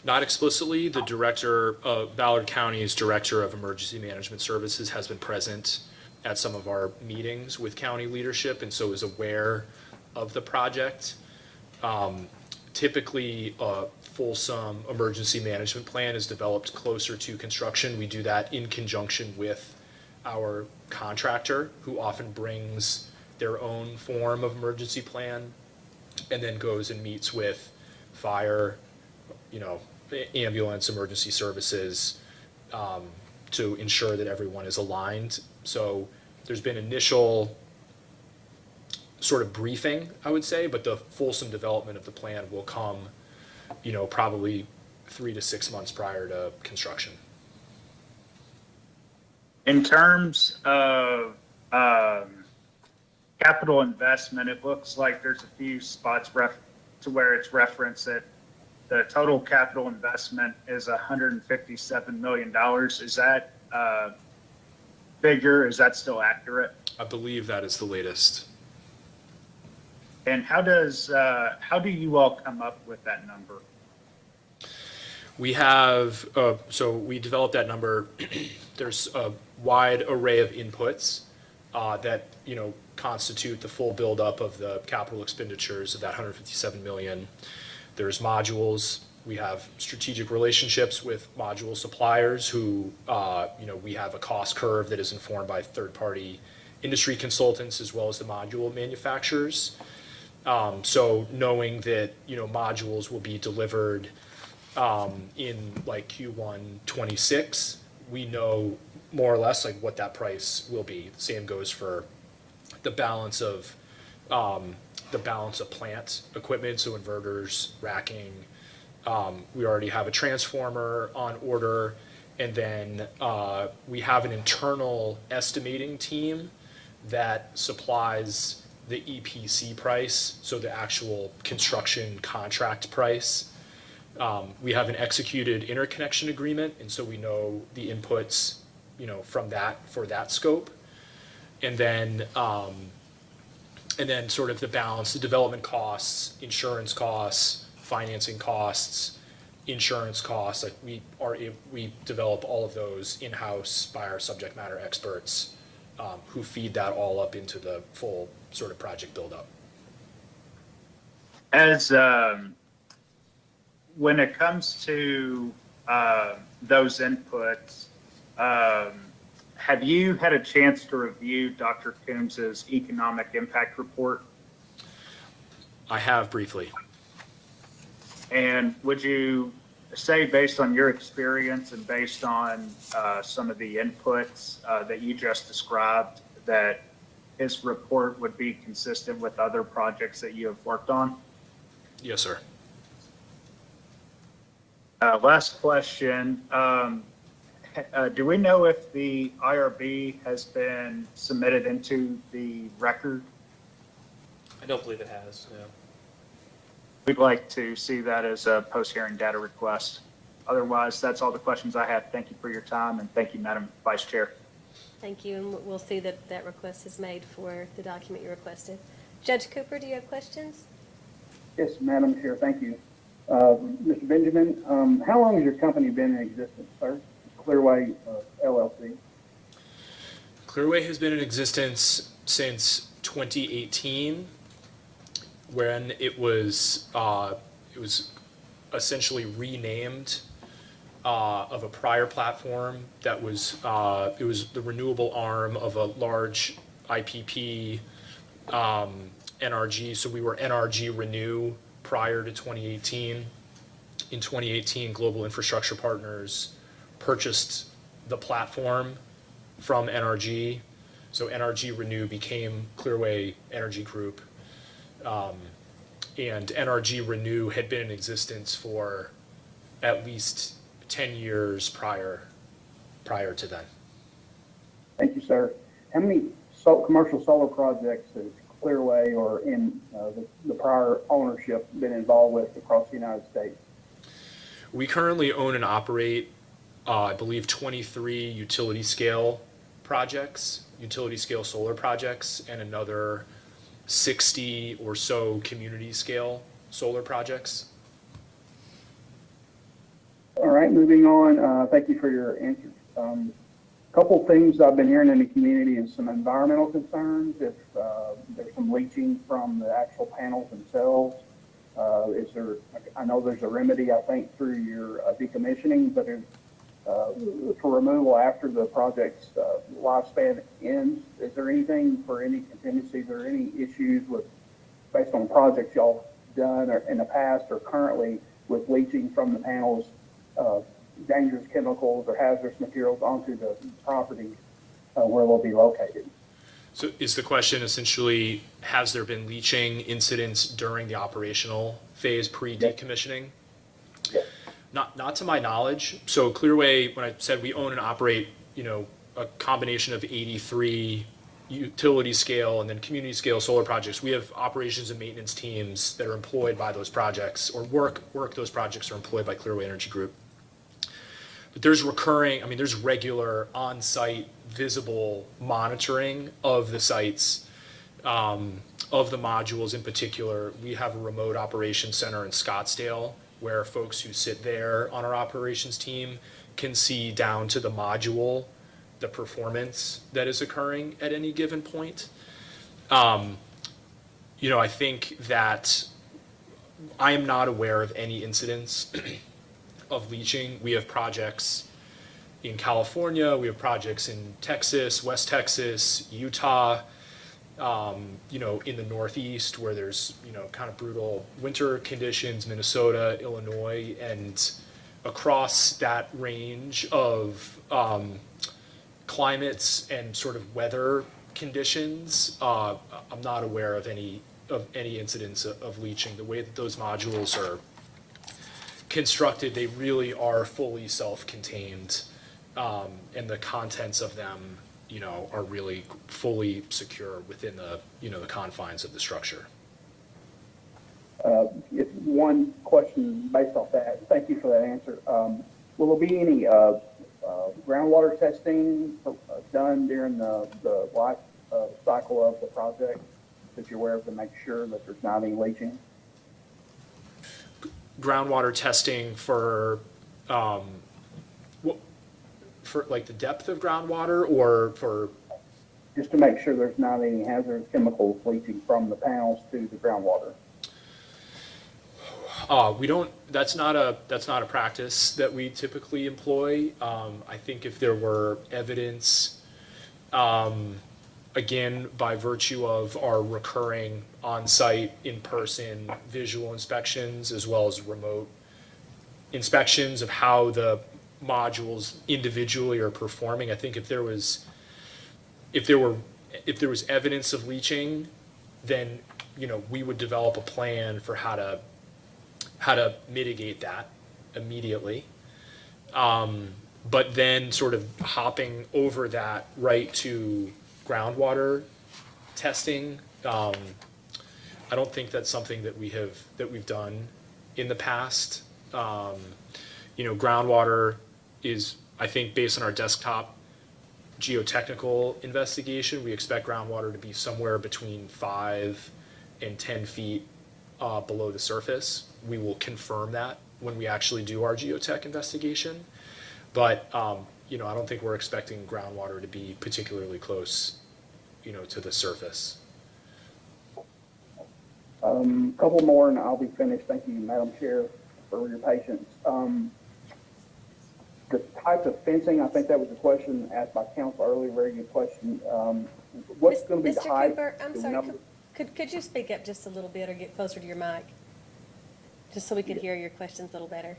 Not explicitly. The director, Ballard County's Director of Emergency Management Services, has been present at some of our meetings with county leadership and so is aware of the project. Typically, a fulsome emergency management plan is developed closer to construction. We do that in conjunction with our contractor, who often brings their own form of emergency plan and then goes and meets with fire, ambulance, emergency services, to ensure that everyone is aligned. So there's been initial sort of briefing, I would say, but the fulsome development of the plan will come, probably 3 to 6 months prior to construction. In terms of capital investment, it looks like there's a few spots to where it's referenced that the total capital investment is $157 million. Is that figure, is that still accurate? I believe that is the latest. And how do you all come up with that number? We have, so we developed that number. There's a wide array of inputs that, constitute the full buildup of the capital expenditures of that $157 million. There's modules. We have strategic relationships with module suppliers who, we have a cost curve that is informed by third-party industry consultants as well as the module manufacturers. So knowing that, modules will be delivered in like Q1 26, we know more or less like what that price will be. The same goes for the balance of plant equipment, so inverters, racking. We already have a transformer on order, and then we have an internal estimating team that supplies the EPC price, so the actual construction contract price. We have an executed interconnection agreement, and so we know the inputs, from that for that scope. And then sort of the balance, the development costs, insurance costs, financing costs, insurance costs. Like we develop all of those in-house by our subject matter experts, who feed that all up into the full sort of project buildup. As when it comes to those inputs, have you had a chance to review Dr. Coombs's economic impact report? I have briefly. And would you say, based on your experience and based on some of the inputs that you just described, that his report would be consistent with other projects that you have worked on? Yes, sir. Last question. Do we know if the IRB has been submitted into the record? I don't believe it has, no. we'd like to see that as a post-hearing data request. Otherwise, that's all the questions I have. Thank you for your time, and thank you, Madam Vice Chair. Thank you, and we'll see that that request is made for the document you requested. Judge Cooper, do you have questions? Yes, Madam Chair, thank you. Mr. Benjamin, how long has your company been in existence, sir? Clearway LLC. Clearway has been in existence since 2018, when it was essentially renamed of a prior platform that was it was the renewable arm of a large IPP NRG. So we were NRG Renew prior to 2018. In 2018, Global Infrastructure Partners purchased the platform from NRG. So NRG Renew became Clearway Energy Group. And NRG Renew had been in existence for at least 10 years prior to then. Thank you, sir. How many commercial solar projects has Clearway or in the prior ownership been involved with across the United States? We currently own and operate, I believe, 23 utility scale solar projects, and another 60 or so community scale solar projects. All right, moving on. Thank you for your answers. Couple things I've been hearing in the community is some environmental concerns. If there's some leaching from the actual panels themselves, I know there's a remedy, I think, through your decommissioning, but for removal after the project's lifespan ends, is there anything for any contingencies or any issues based on projects y'all done or in the past or currently with leaching from the panels, dangerous chemicals or hazardous materials onto the property where they'll be located? So is the question essentially, has there been leaching incidents during the operational phase pre-decommissioning? Yes. Not to my knowledge. So Clearway, when I said we own and operate, a combination of 83 utility scale and then community scale solar projects, we have operations and maintenance teams that are employed by those projects or work those projects are employed by Clearway Energy Group. But there's regular on-site visible monitoring of the sites, of the modules in particular. We have a remote operations center in Scottsdale where folks who sit there on our operations team can see down to the module the performance that is occurring at any given point. I think that I am not aware of any incidents of leaching. We have projects in California, we have projects in Texas, West Texas, Utah, in the Northeast where there's, kind of brutal winter conditions, Minnesota, Illinois, and across that range of climates and sort of weather conditions, I'm not aware of any incidents of leaching. The way that those modules are constructed, they really are fully self-contained, and the contents of them, are really fully secure within the confines of the structure. One question based off that. Thank you for that answer. Will there be any groundwater testing done during the life cycle of the project that you're aware of to make sure that there's not any leaching? Groundwater testing for like the depth of groundwater, or for just to make sure there's not any hazardous chemicals leaching from the panels to the groundwater. we don't. That's not a practice that we typically employ. I think if there were evidence, again, by virtue of our recurring on-site, in-person visual inspections as well as remote inspections of how the modules individually are performing. I think if there was evidence of leaching, then we would develop a plan for how to mitigate that immediately. But then sort of hopping over that right to groundwater testing, I don't think that's something that we've done in the past. Groundwater is, I think, based on our desktop geotechnical investigation, we expect groundwater to be somewhere between 5 and 10 feet below the surface. We will confirm that when we actually do our geotech investigation. But, I don't think we're expecting groundwater to be particularly close, to the surface. Couple more and I'll be finished. Thank you, Madam Chair, for your patience. The type of fencing, I think that was a question asked by council earlier, very good question. What's going to be the Mr. height? Cooper, I'm the sorry, number- could you speak up just a little bit or get closer to your mic? Just so we could hear your questions a little better.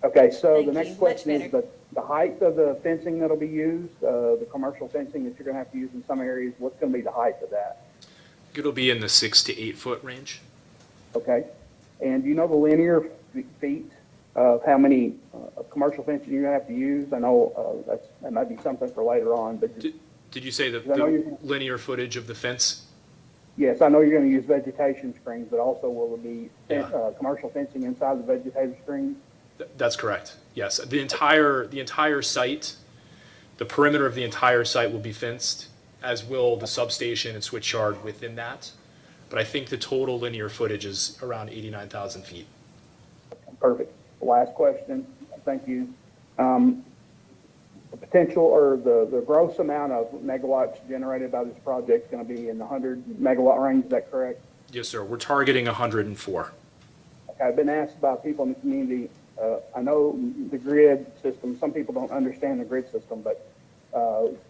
Okay, so Thank the you. next Much question is better. the height of the fencing that'll be used, the commercial fencing that you're going to have to use in some areas, what's going to be the height of that? It'll be in the 6 to 8 foot range. Okay, and do you know the linear feet of how many commercial fencing you're going to have to use? I know that might be something for later on, but Did you say I know the you- linear footage of the fence? yes, I know you're going to use vegetation screens, but also will it be Yeah. commercial fencing inside the vegetative screens? That's correct. Yes, the entire site, the perimeter of the entire site will be fenced, as will the substation and switch yard within that. But I think the total linear footage is around 89,000 feet. Perfect. Last question. Thank you. The potential or the gross amount of megawatts generated by this project is going to be in the 100 megawatt range. Is that correct? Yes, sir. We're targeting 104. Okay, I've been asked by people in the community. I know the grid system, some people don't understand the grid system, but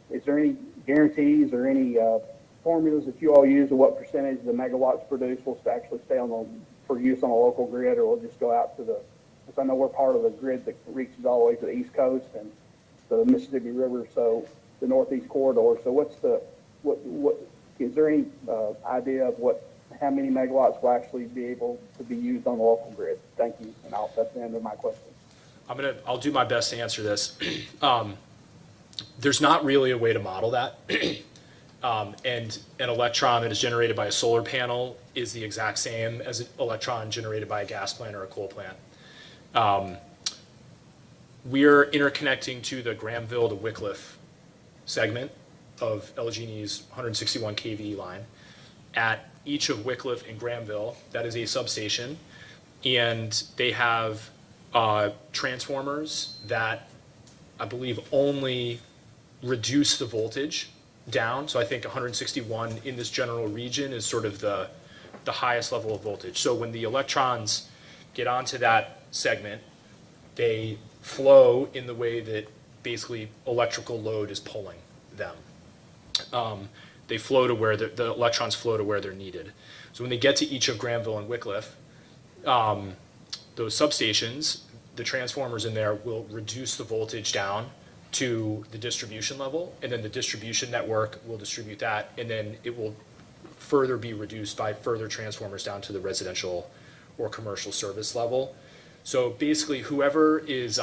is there any guarantees or any formulas that you all use of what percentage of the megawatts produced will actually stay for use on a local grid, or will just go out to because I know we're part of the grid that reaches all the way to the East Coast and the Mississippi River, so the Northeast corridor. So what is there any idea of how many megawatts will actually be able to be used on the local grid? Thank you, and that's the end of my question. I'll do my best to answer this. There's not really a way to model that. And an electron that is generated by a solar panel is the exact same as an electron generated by a gas plant or a coal plant. We're interconnecting to the Grahamville to Wickliffe segment of LG&E's 161 kV line. At each of Wickliffe and Grahamville, that is a substation, and they have transformers that I believe only reduce the voltage down. So I think 161 in this general region is sort of the highest level of voltage. So when the electrons get onto that segment, they flow in the way that basically electrical load is pulling them. They flow to where the electrons flow to where they're needed. So when they get to each of Grahamville and Wickliffe, those substations, the transformers in there will reduce the voltage down to the distribution level, and then the distribution network will distribute that, and then it will further be reduced by further transformers down to the residential or commercial service level. So basically, whoever is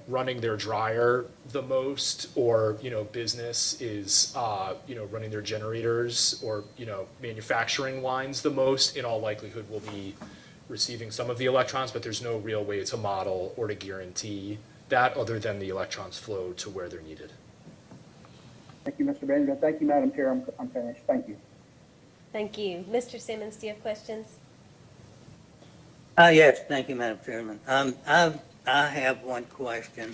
running their dryer the most, or business is running their generators or manufacturing lines the most, in all likelihood will be receiving some of the electrons, but there's no real way to model or to guarantee that other than the electrons flow to where they're needed. Thank you, Mr. Benjamin. Thank you, Madam Chair. I'm finished. Thank you. Thank you. Mr. Simmons, do you have questions? Yes, thank you, Madam Chairman. I have one question.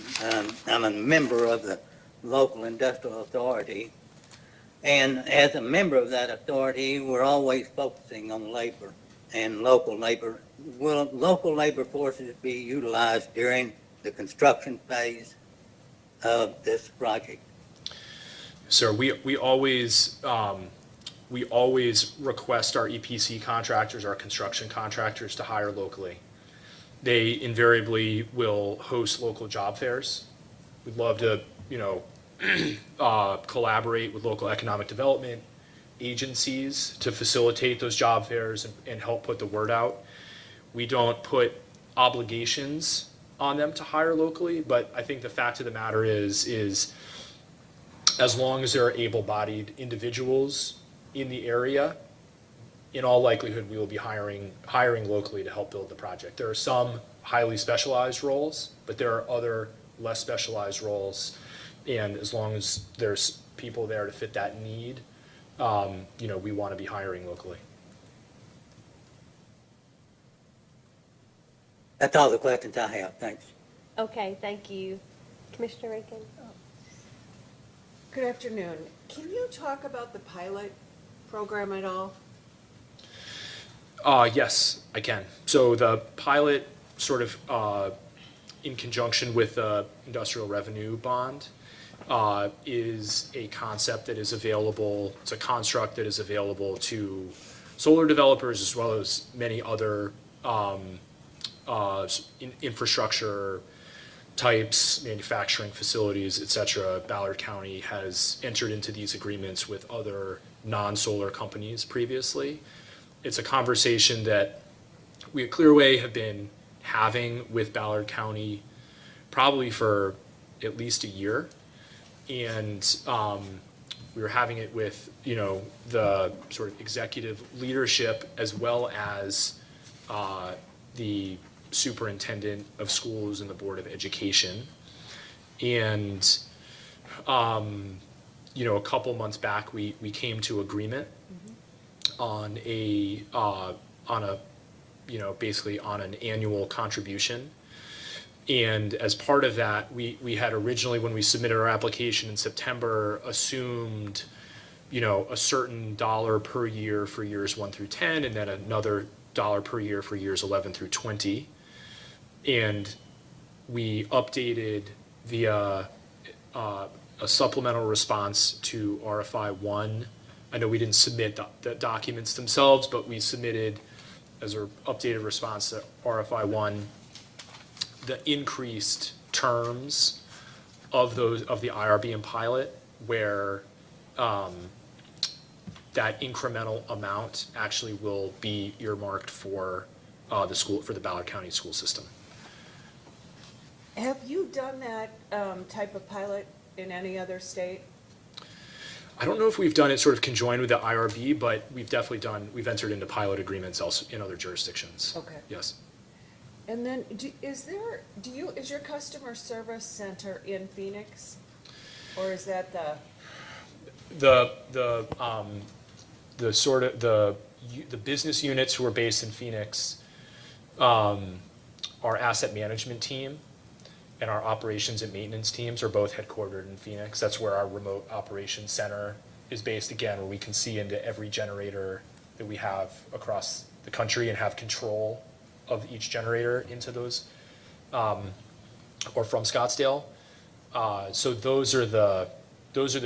I'm a member of the local industrial authority, and as a member of that authority, we're always focusing on labor and local labor. Will local labor forces be utilized during the construction phase of this project? So we always request our EPC contractors, our construction contractors, to hire locally. They invariably will host local job fairs. We'd love to, collaborate with local economic development agencies to facilitate those job fairs and help put the word out. We don't put obligations on them to hire locally, but I think the fact of the matter is as long as there are able-bodied individuals in the area, in all likelihood, we will be hiring locally to help build the project. There are some highly specialized roles, but there are other less specialized roles. And as long as there's people there to fit that need, we want to be hiring locally. That's all the questions I have, thanks. Okay, thank you. Commissioner Rankin? Good afternoon. Can you talk about the pilot program at all? Yes, I can. So the pilot sort of in conjunction with the industrial revenue bond is a concept that is available, it's a construct that is available to solar developers as well as many other infrastructure types, manufacturing facilities, et cetera. Ballard County has entered into these agreements with other non-solar companies previously. It's a conversation that we at Clearway have been having with Ballard County probably for at least a year. And we were having it with, the sort of executive leadership as well as the superintendent of schools and the Board of Education. And, a couple months back, we came to agreement on basically on an annual contribution. And as part of that, we had originally, when we submitted our application in September, assumed, a certain dollar per year for years 1 through 10, and then another dollar per year for years 11 through 20. And we updated via a supplemental response to RFI 1. I know we didn't submit the documents themselves, but we submitted as our updated response to RFI 1 the increased terms of the IRB and pilot, where that incremental amount actually will be earmarked for the Ballard County school system. Have you done that type of pilot in any other state? I don't know if we've done it sort of conjoined with the IRB, but we've entered into pilot agreements also in other jurisdictions. Okay. Yes. And then, is your customer service center in Phoenix, or is that the business units who are based in Phoenix, our asset management team and our operations and maintenance teams are both headquartered in Phoenix. That's where our remote operations center is based, again, where we can see into every generator that we have across the country and have control of each generator into those, or from Scottsdale. So those are the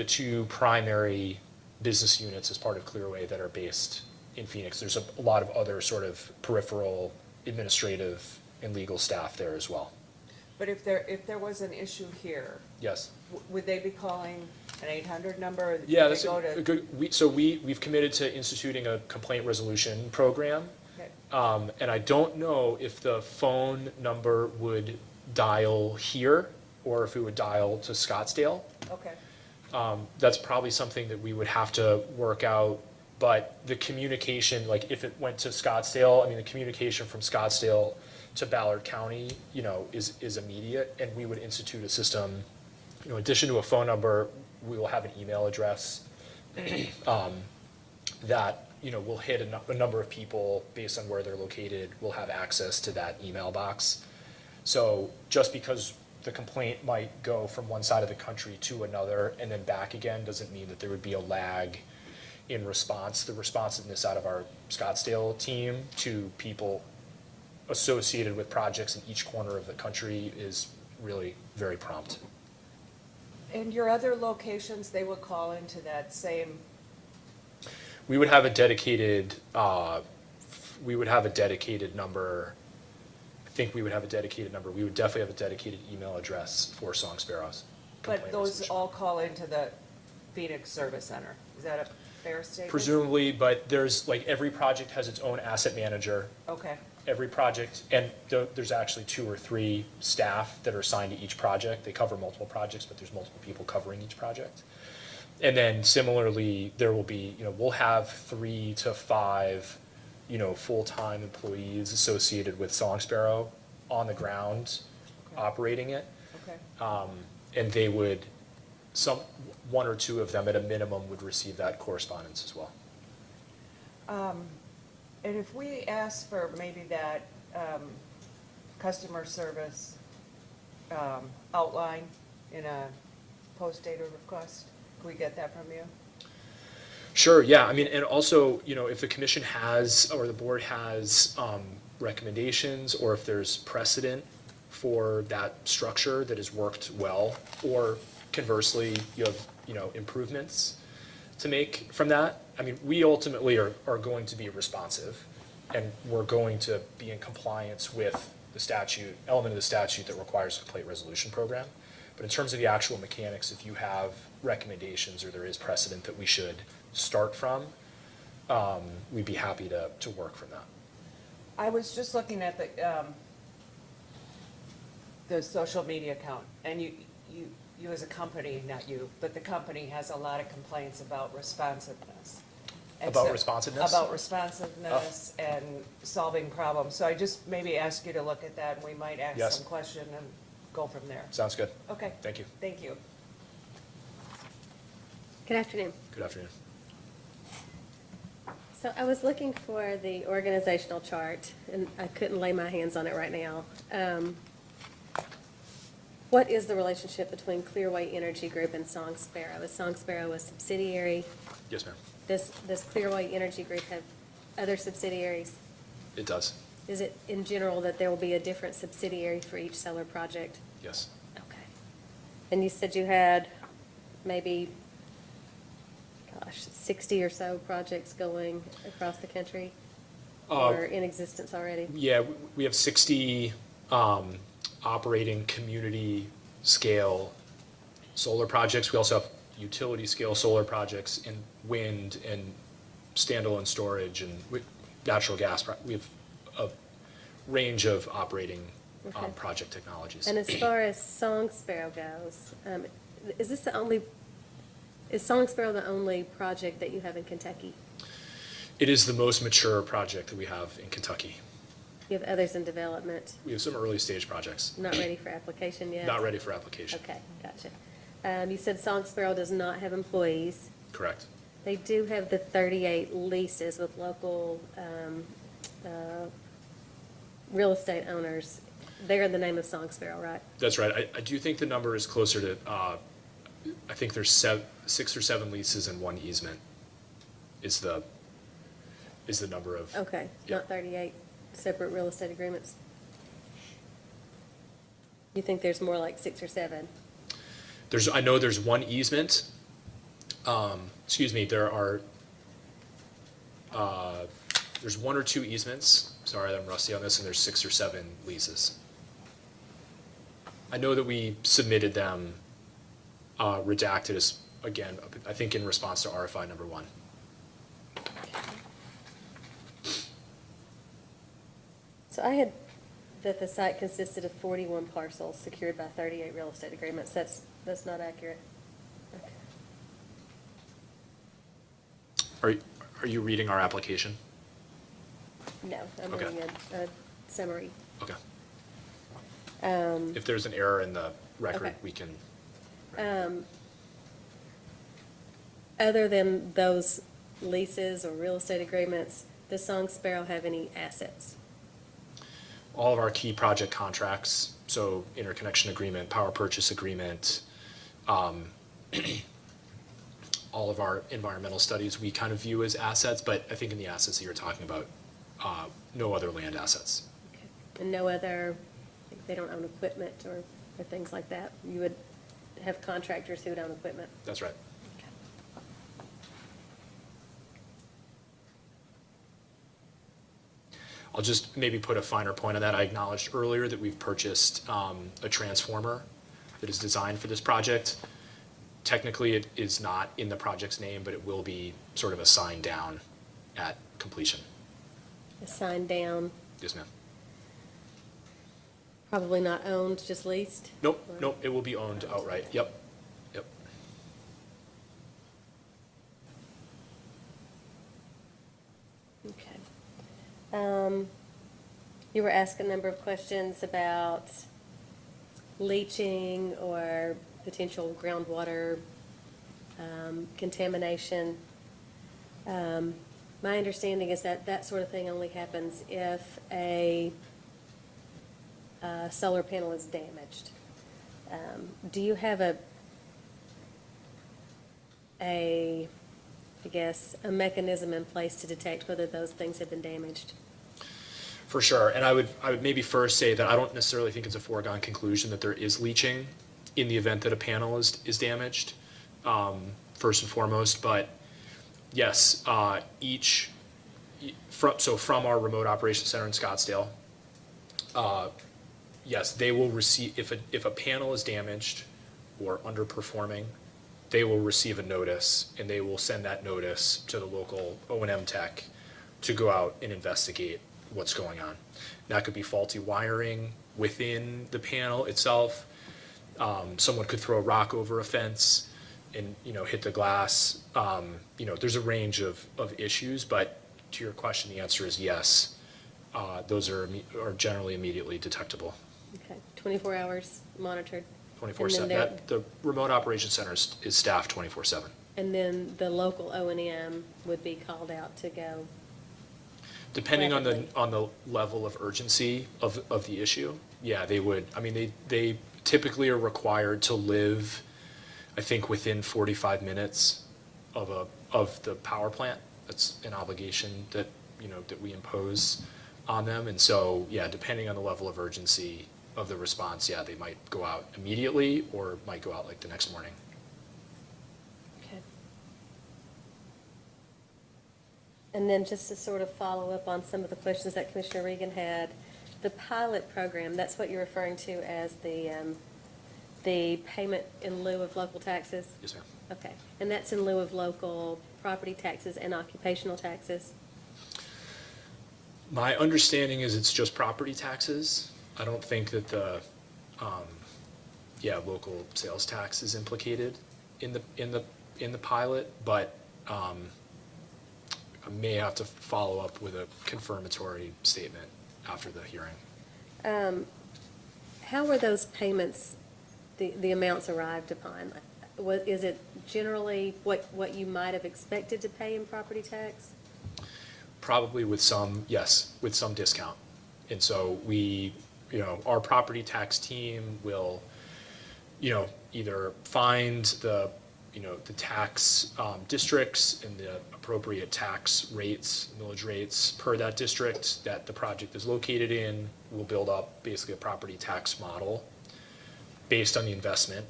two primary business units as part of Clearway that are based in Phoenix. There's a lot of other sort of peripheral administrative and legal staff there as well. But if there was an issue here, Yes. Would they be calling an 800 number? Or Yeah, would that's they go a to? good. We've committed to instituting a complaint resolution program, Okay. and I don't know if the phone number would dial here or if it would dial to Scottsdale. Okay. That's probably something that we would have to work out. But the communication, like if it went to Scottsdale, the communication from Scottsdale to Ballard County, is immediate, and we would institute a system. In addition to a phone number, we will have an email address that will hit a number of people based on where they're located. Will have access to that email box. So just because the complaint might go from one side of the country to another and then back again doesn't mean that there would be a lag in response. The responsiveness out of our Scottsdale team to people associated with projects in each corner of the country is really very prompt. And your other locations, they would call into that same? We would have a dedicated number. I think we would have a dedicated number. We would definitely have a dedicated email address for Song Sparrows. But those all call into the Phoenix Service Center. Is that a fair statement? Presumably, but there's every project has its own asset manager. Okay. Every project, and there's actually 2 or 3 staff that are assigned to each project. They cover multiple projects, but there's multiple people covering each project. And then similarly, there will be, we'll have 3 to 5, full-time employees associated with Song Sparrow on the ground operating it. Okay. And they would, one or two of them at a minimum would receive that correspondence as well. And if we ask for maybe that customer service outline in a post-data request, can we get that from you? Sure, yeah, I mean, and also, if the commission has, or the board has recommendations, or if there's precedent for that structure that has worked well, or conversely, you have, improvements to make from that, I mean, we ultimately are going to be responsive, and we're going to be in compliance with the statute, element of the statute that requires a complaint resolution program. But in terms of the actual mechanics, if you have recommendations or there is precedent that we should start from, we'd be happy to work from that. I was just looking at the social media account, and you as a company, not you, but the company has a lot of complaints about responsiveness. And About so- responsiveness? About responsiveness and solving problems. So I just maybe ask you to look at that, and we might ask Yes. some question and go from there. Sounds good. Okay. Thank you. Thank you. Good afternoon. Good afternoon. So I was looking for the organizational chart, and I couldn't lay my hands on it right now. What is the relationship between Clearway Energy Group and Song Sparrow? Is Song Sparrow a subsidiary? Does Clearway Energy Group have other subsidiaries? It does, Is it in general that there will be a different subsidiary for each solar project? yes. Okay. And you said you had maybe, 60 or so projects going across the country? Or in existence already? Yeah, we have 60 operating community scale solar projects. We also have utility scale solar projects in wind and standalone storage and natural gas. We have a range of operating Okay. project technologies. And as far as Song Sparrow goes, is Song Sparrow the only project that you have in Kentucky? It is the most mature project that we have in Kentucky. You have others in development, We have some early stage projects, not ready for application yet? not ready for application. Okay, gotcha. You said Song Sparrow does not have employees. Correct. They do have the 38 leases with local real estate owners. They're in the name of Song Sparrow, right? That's right. I do think the number is closer to, I think there's 6 or 7 leases and 1 easement is the number of. Okay, Yeah. not 38 separate real estate agreements? You think there's more like 6 or 7? I know there's 1 easement. There's 1 or 2 easements. Sorry, I'm rusty on this, and there's 6 or 7 leases. I know that we submitted them redacted as, again, I think in response to RFI number 1. So I had that the site consisted of 41 parcels secured by 38 real estate agreements. That's not accurate. Okay. Are you reading our application? No, I'm Okay. reading a summary. Okay. Um, If there's an error in the record, Okay. we can. Other than those leases or real estate agreements, does Song Sparrow have any assets? All of our key project contracts, so interconnection agreement, power purchase agreement, all of our environmental studies, we kind of view as assets, but I think in the assets that you're talking about, no other land assets. Okay. And no other, like they don't own equipment or things like that? You would have contractors who would own equipment? That's right. Okay. I'll just maybe put a finer point on that. I acknowledged earlier that we've purchased a transformer that is designed for this project. Technically, it is not in the project's name, but it will be sort of assigned down at completion. Assigned down, Yes, ma'am. probably not owned, just leased? Nope, it will be owned outright. Yep. You were asked a number of questions about leaching or potential groundwater contamination. My understanding is that that sort of thing only happens if a solar panel is damaged. Do you have I guess, a mechanism in place to detect whether those things have been damaged? For sure, and I would maybe first say that I don't necessarily think it's a foregone conclusion that there is leaching in the event that a panel is damaged, first and foremost, but yes, from our remote operations center in Scottsdale, yes, they will receive, if a panel is damaged or underperforming, they will receive a notice, and they will send that notice to the local O&M tech to go out and investigate what's going on. That could be faulty wiring within the panel itself. Someone could throw a rock over a fence and, hit the glass. There's a range of issues, but to your question, the answer is yes. Those are generally immediately detectable. Okay, 24 hours monitored. 24/7. The remote operations center is staffed 24/7. And then the local O&M would be called out to go. Depending on rapidly. the level of urgency of the issue, yeah, they would. I mean, they typically are required to live, I think, within 45 minutes of the power plant. That's an obligation that we impose on them. And so, yeah, depending on the level of urgency of the response, yeah, they might go out immediately or might go out like the next morning. Okay. And then just to sort of follow up on some of the questions that Commissioner Regan had, the pilot program, that's what you're referring to as the payment in lieu of local taxes? Yes, ma'am. Okay, and that's in lieu of local property taxes and occupational taxes? My understanding is it's just property taxes. I don't think that the local sales tax is implicated in the pilot, but I may have to follow up with a confirmatory statement after the hearing. How were those payments, the amounts arrived upon? Is it generally what you might have expected to pay in property tax? Probably with some discount. And so our property tax team will, either find the tax districts and the appropriate tax rates, millage rates per that district that the project is located in. We'll build up basically a property tax model based on the investment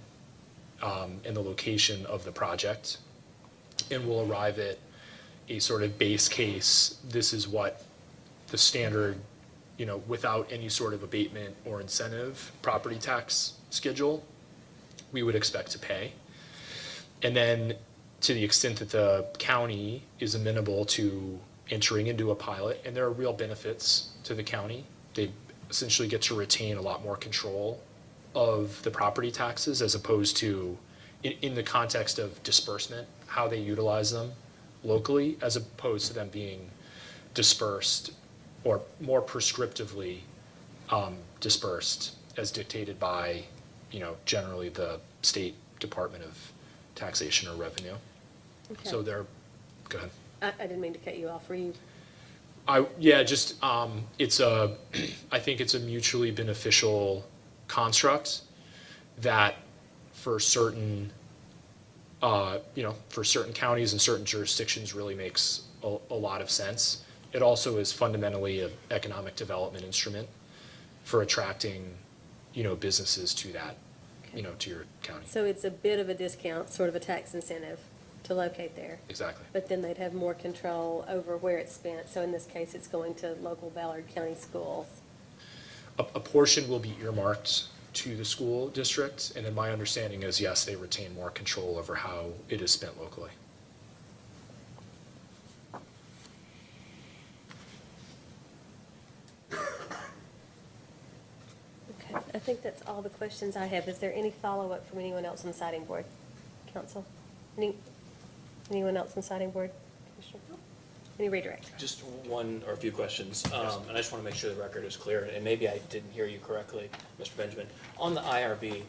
and the location of the project. And we'll arrive at a sort of base case. This is what the standard, without any sort of abatement or incentive property tax schedule we would expect to pay. And then to the extent that the county is amenable to entering into a pilot, and there are real benefits to the county, they essentially get to retain a lot more control of the property taxes as opposed to, in the context of disbursement, how they utilize them locally, as opposed to them being dispersed or more prescriptively dispersed as dictated by, generally the State Department of Taxation or Revenue. Okay. So they're, go ahead. I didn't mean to cut you off. Were you? I think it's a mutually beneficial construct that for certain counties and certain jurisdictions really makes a lot of sense. It also is fundamentally an economic development instrument for attracting, businesses to that, to your county. So it's a bit of a discount, sort of a tax incentive to locate there. Exactly. But then they'd have more control over where it's spent. So in this case, it's going to local Ballard County schools. A portion will be earmarked to the school district, and then my understanding is, yes, they retain more control over how it is spent locally. Okay, I think that's all the questions I have. Is there any follow-up from anyone else on the siting board? Council? Anyone else on the siting board? Commissioner? Any redirect? Just one or a few questions, and I just want to make sure the record is clear, and maybe I didn't hear you correctly, Mr. Benjamin. On the IRB,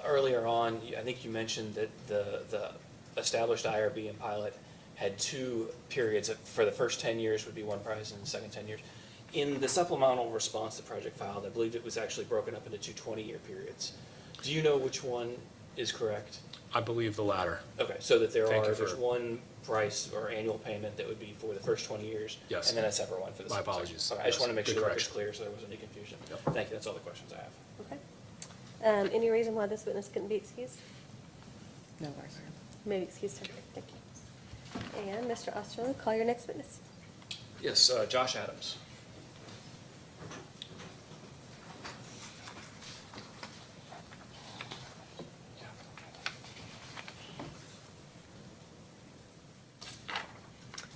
earlier on, I think you mentioned that the established IRB and pilot had 2 periods. For the first 10 years would be one price, and the second 10 years. In the supplemental response the project filed, I believe it was actually broken up into 2 20-year periods. Do you know which one is correct? I believe the latter. Okay, so that there's for- one price or annual payment that would be for the first 20 years? Yes. And then a separate one for the My second section. apologies. Okay, I just Yes, want to make good sure the record's correction. clear so there wasn't any confusion. Yep. Thank you, that's all the questions I have. Okay. Any reason why this witness couldn't be excused? No, Vice Chair. Maybe excused temporarily. Thank you. And Mr. Osterlo, call your next witness. Yes, Josh Adams.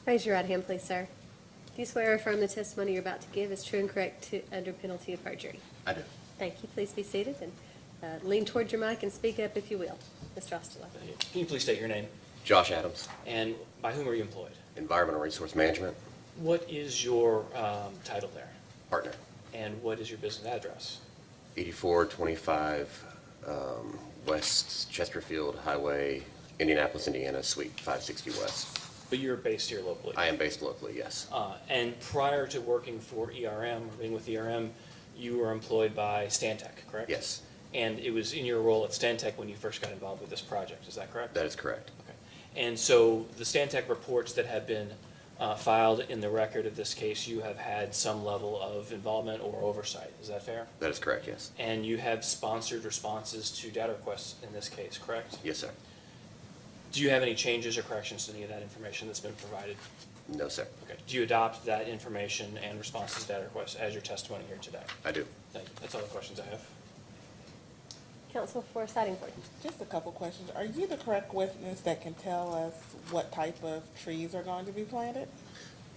Raise your right hand, please, sir. Do you swear or affirm the testimony you're about to give is true and correct under penalty of perjury? I do. Thank you. Please be seated and lean toward your mic and speak up if you will. Mr. Osterlo. Can you please state your name? Josh Adams, And by whom are you employed? Environmental Resource Management What is your title there? Partner, And what is your business address? 8425 West Chesterfield Highway, Indianapolis, Indiana, Suite 560 West. But you're based here locally? I am based locally, yes. And prior to working for ERM, or being with ERM, you were employed by Stantec, correct? Yes, And it was in your role at Stantec when you first got involved with this project, is that correct? that is correct. Okay. And so the Stantec reports that have been filed in the record of this case, you have had some level of involvement or oversight, is that fair? That is correct, yes. And you have sponsored responses to data requests in this case, correct? Yes, sir. Do you have any changes or corrections to any of that information that's been provided? No, sir. Okay. Do you adopt that information and responses to data requests as your testimony here today? I do. Thank you. That's all the questions I have. Counsel for Citing Board. Just a couple questions. Are you the correct witness that can tell us what type of trees are going to be planted?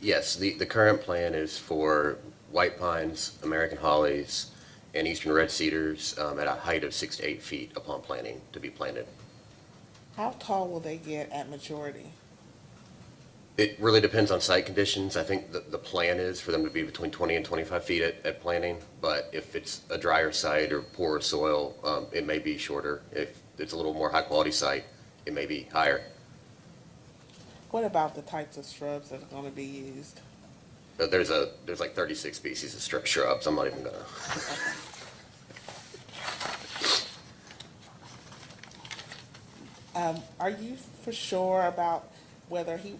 Yes, the current plan is for white pines, American hollies, and eastern red cedars at a height of 6 to 8 feet upon planting to be planted. How tall will they get at maturity? It really depends on site conditions. I think the plan is for them to be between 20 and 25 feet at planting, but if it's a drier site or poorer soil, it may be shorter. If it's a little more high-quality site, it may be higher. What about the types of shrubs that are going to be used? There's like 36 species of shrubs. I'm not even gonna. Are you for sure about whether he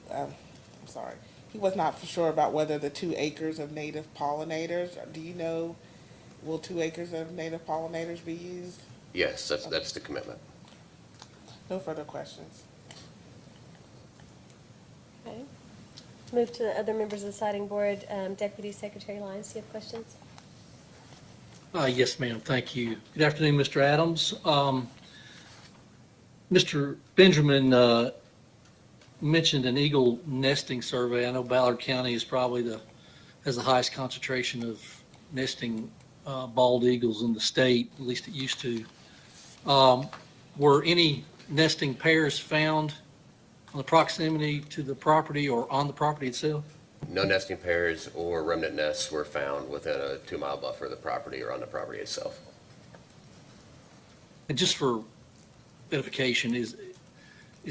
was not for sure about whether the 2 acres of native pollinators, do you know, will 2 acres of native pollinators be used? Yes, that's the commitment. No further questions. Okay. Move to the other members of the Citing Board. Deputy Secretary Lyons, do you have questions? Yes, ma'am. Thank you. Good afternoon, Mr. Adams. Mr. Benjamin mentioned an eagle nesting survey. I know Ballard County is probably has the highest concentration of nesting bald eagles in the state, at least it used to. Were any nesting pairs found on the proximity to the property or on the property itself? No nesting pairs or remnant nests were found within a 2-mile buffer of the property or on the property itself. And just for edification, is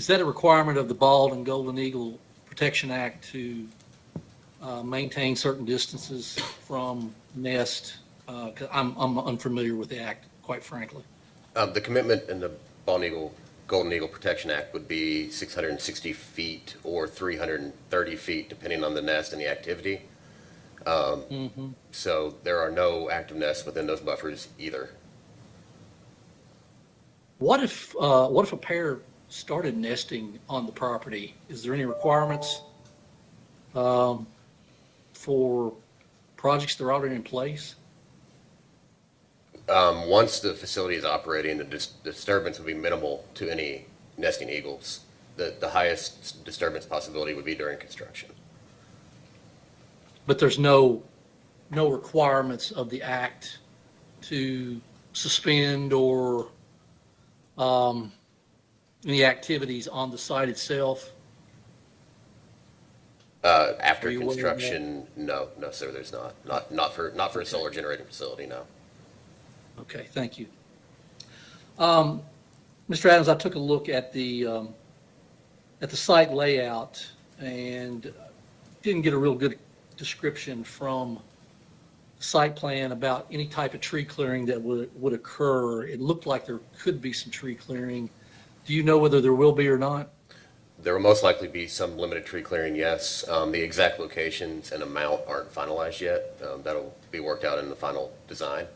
that a requirement of the Bald and Golden Eagle Protection Act to maintain certain distances from nest? 'Cause I'm unfamiliar with the act, quite frankly. The commitment in the Golden Eagle Protection Act would be 660 feet or 330 feet, depending on the nest and the activity. So there are no active nests within those buffers either. What if a pair started nesting on the property? Is there any requirements for projects that are already in place? Once the facility is operating, the disturbance would be minimal to any nesting eagles. The highest disturbance possibility would be during construction. But there's no requirements of the act to suspend or any activities on the site itself? After Are you aware of that? construction, no, sir, there's not. Not for a solar generating facility, no. Okay, thank you. Mr. Adams, I took a look at the site layout and didn't get a real good description from the site plan about any type of tree clearing that would occur. It looked like there could be some tree clearing. Do you know whether there will be or not? There will most likely be some limited tree clearing, yes. The exact locations and amount aren't finalized yet. That'll be worked out in the final design.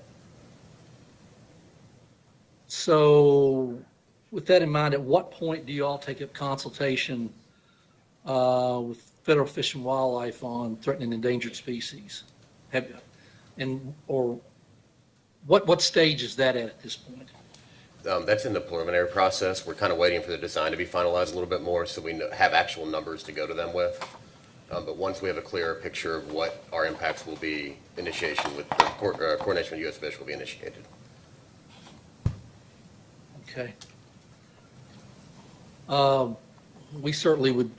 So with that in mind, at what point do you all take up consultation with Federal Fish and Wildlife on threatened and endangered species? Or what stage is that at this point? That's in the preliminary process. We're kind of waiting for the design to be finalized a little bit more so we have actual numbers to go to them with. But once we have a clearer picture of what our impacts will be, initiation with coordination with U.S. Fish will be initiated. Okay. We certainly would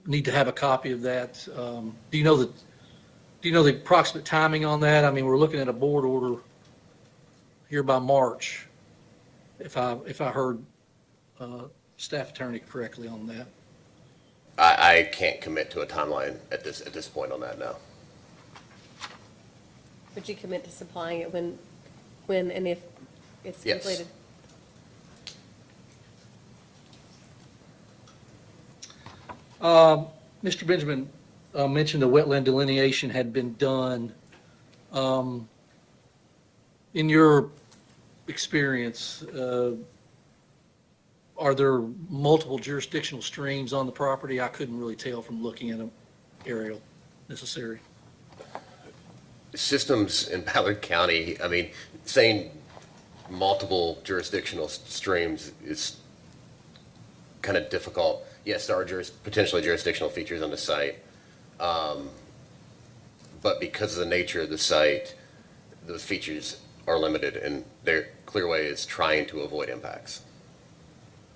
need to have a copy of that. Do you know the approximate timing on that? I mean, we're looking at a board order here by March, if I heard staff attorney correctly on that. I can't commit to a timeline at this point on that now. Would you commit to supplying it when and if it's Yes. completed? Mr. Benjamin mentioned the wetland delineation had been done. In your experience, are there multiple jurisdictional streams on the property? I couldn't really tell from looking at an aerial necessary. Systems in Ballard County, I mean, saying multiple jurisdictional streams is kind of difficult. Yes, there are potentially jurisdictional features on the site, but because of the nature of the site, those features are limited, and their Clearway is trying to avoid impacts.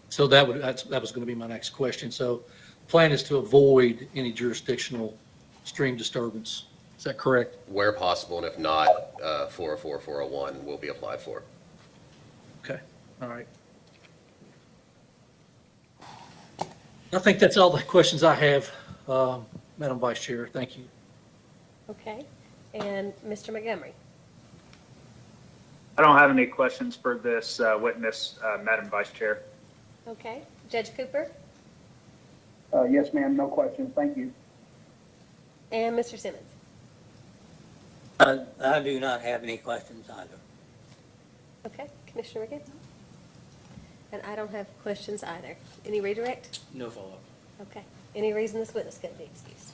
So that was going to be my next question. So the plan is to avoid any jurisdictional stream disturbance. Is that correct? Where possible, and if not, 404, 401 will be applied for. Okay, all right. I think that's all the questions I have, Madam Vice Chair. Thank you. Okay. And Mr. Montgomery? I don't have any questions for this witness, Madam Vice Chair. Okay. Judge Cooper? Yes, ma'am, no questions, thank you. And Mr. Simmons? I do not have any questions either. Okay. Commissioner McGinn? And I don't have questions either. Any redirect? No follow-up. Okay. Any reason this witness couldn't be excused?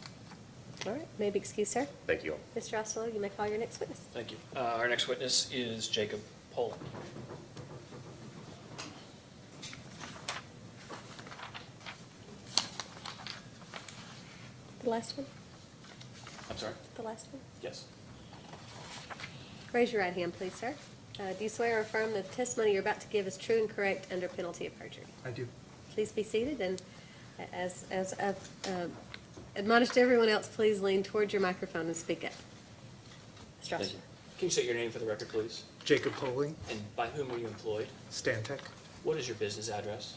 All right. May be excused, sir. Thank you all. Mr. Oswald, you may call your next witness. Thank you. Our next witness is Jacob Pohl. The last one? I'm sorry? The last one? Yes. Raise your right hand, please, sir. Do you swear or affirm that the testimony you're about to give is true and correct under penalty of perjury? I do. Please be seated, and as I've admonished everyone else, please lean towards your microphone and speak up. Mr. Thank you. Oswald. Can you state your name for the record, please? Jacob Poling, And by whom were you employed? Stantec, What is your business address?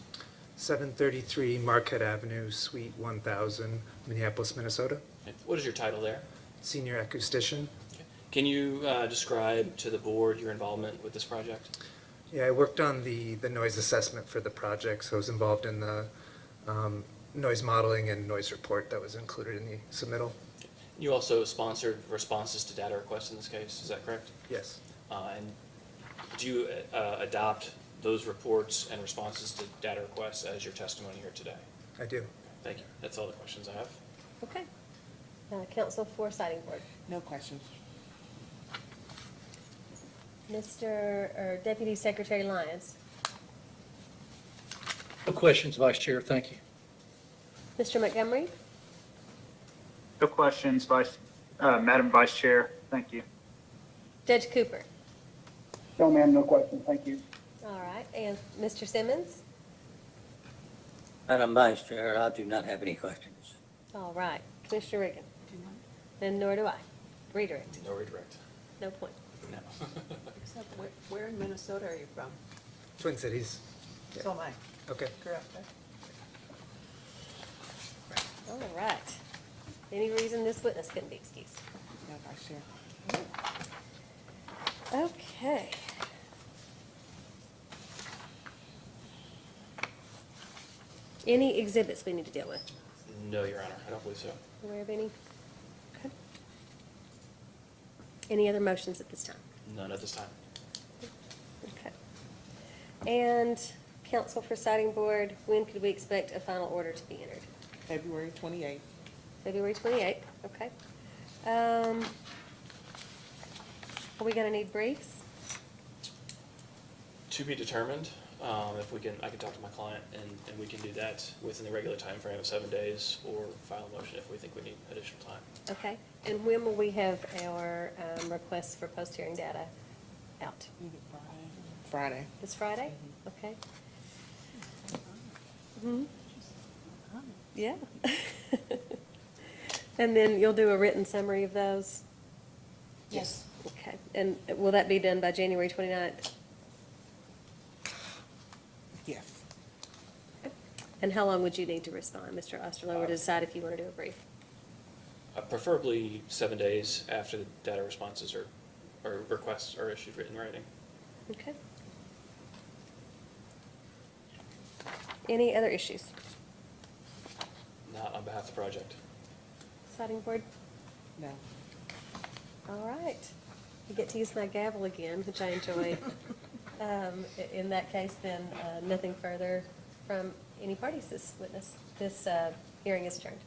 733 Marquette Avenue, Suite 1000, Minneapolis, Minnesota. And what is your title there? Senior acoustician. Can you describe to the board your involvement with this project? Yeah, I worked on the noise assessment for the project, so I was involved in the noise modeling and noise report that was included in the submittal. You also sponsored responses to data requests in this case, is that correct? Yes, And do you adopt those reports and responses to data requests as your testimony here today? I do. Thank you. That's all the questions I have. Okay. Counsel for Siting Board. No questions. Deputy Secretary Lyons. No questions, Vice Chair. Thank you. Mr. Montgomery. No questions, Madam Vice Chair. Thank you. Judge Cooper. No, ma'am, no questions, thank you. All right. And Mr. Simmons. Madam Vice Chair, I do not have any questions. All right. Commissioner Reagan? And nor do I. Redirect, No redirect. no point. No. Except where in Minnesota are you from? Twin Cities. Yeah. So am I. Okay. Correct. All right. Any reason this witness couldn't be excused? No, Vice Chair. Okay. Any exhibits we need to deal with? No, Your Honor, I don't believe so. Aware of any? Okay. Any other motions at this time? None at this time. Okay. And counsel for siting board, when could we expect a final order to be entered? February 28th. February 28th, okay. Are we gonna need briefs? To be determined, if we can, I can talk to my client and we can do that within the regular time frame of 7 days or file a motion if we think we need additional time. Okay, and when will we have our requests for post-hearing data out? Friday. This Friday? Okay. Mhm. Yeah. And then you'll do a written summary of those? Yes. Okay, and will that be done by January 29th? Yes. And how long would you need to respond, Mr. Osterloh, to decide if you want to do a brief? Preferably 7 days after the data responses or requests are issued written writing. Okay. Any other issues? Not on behalf of the project. Siting board? No. All right. You get to use my gavel again, which I enjoy. In that case, then, nothing further from any parties this witness. This hearing is adjourned.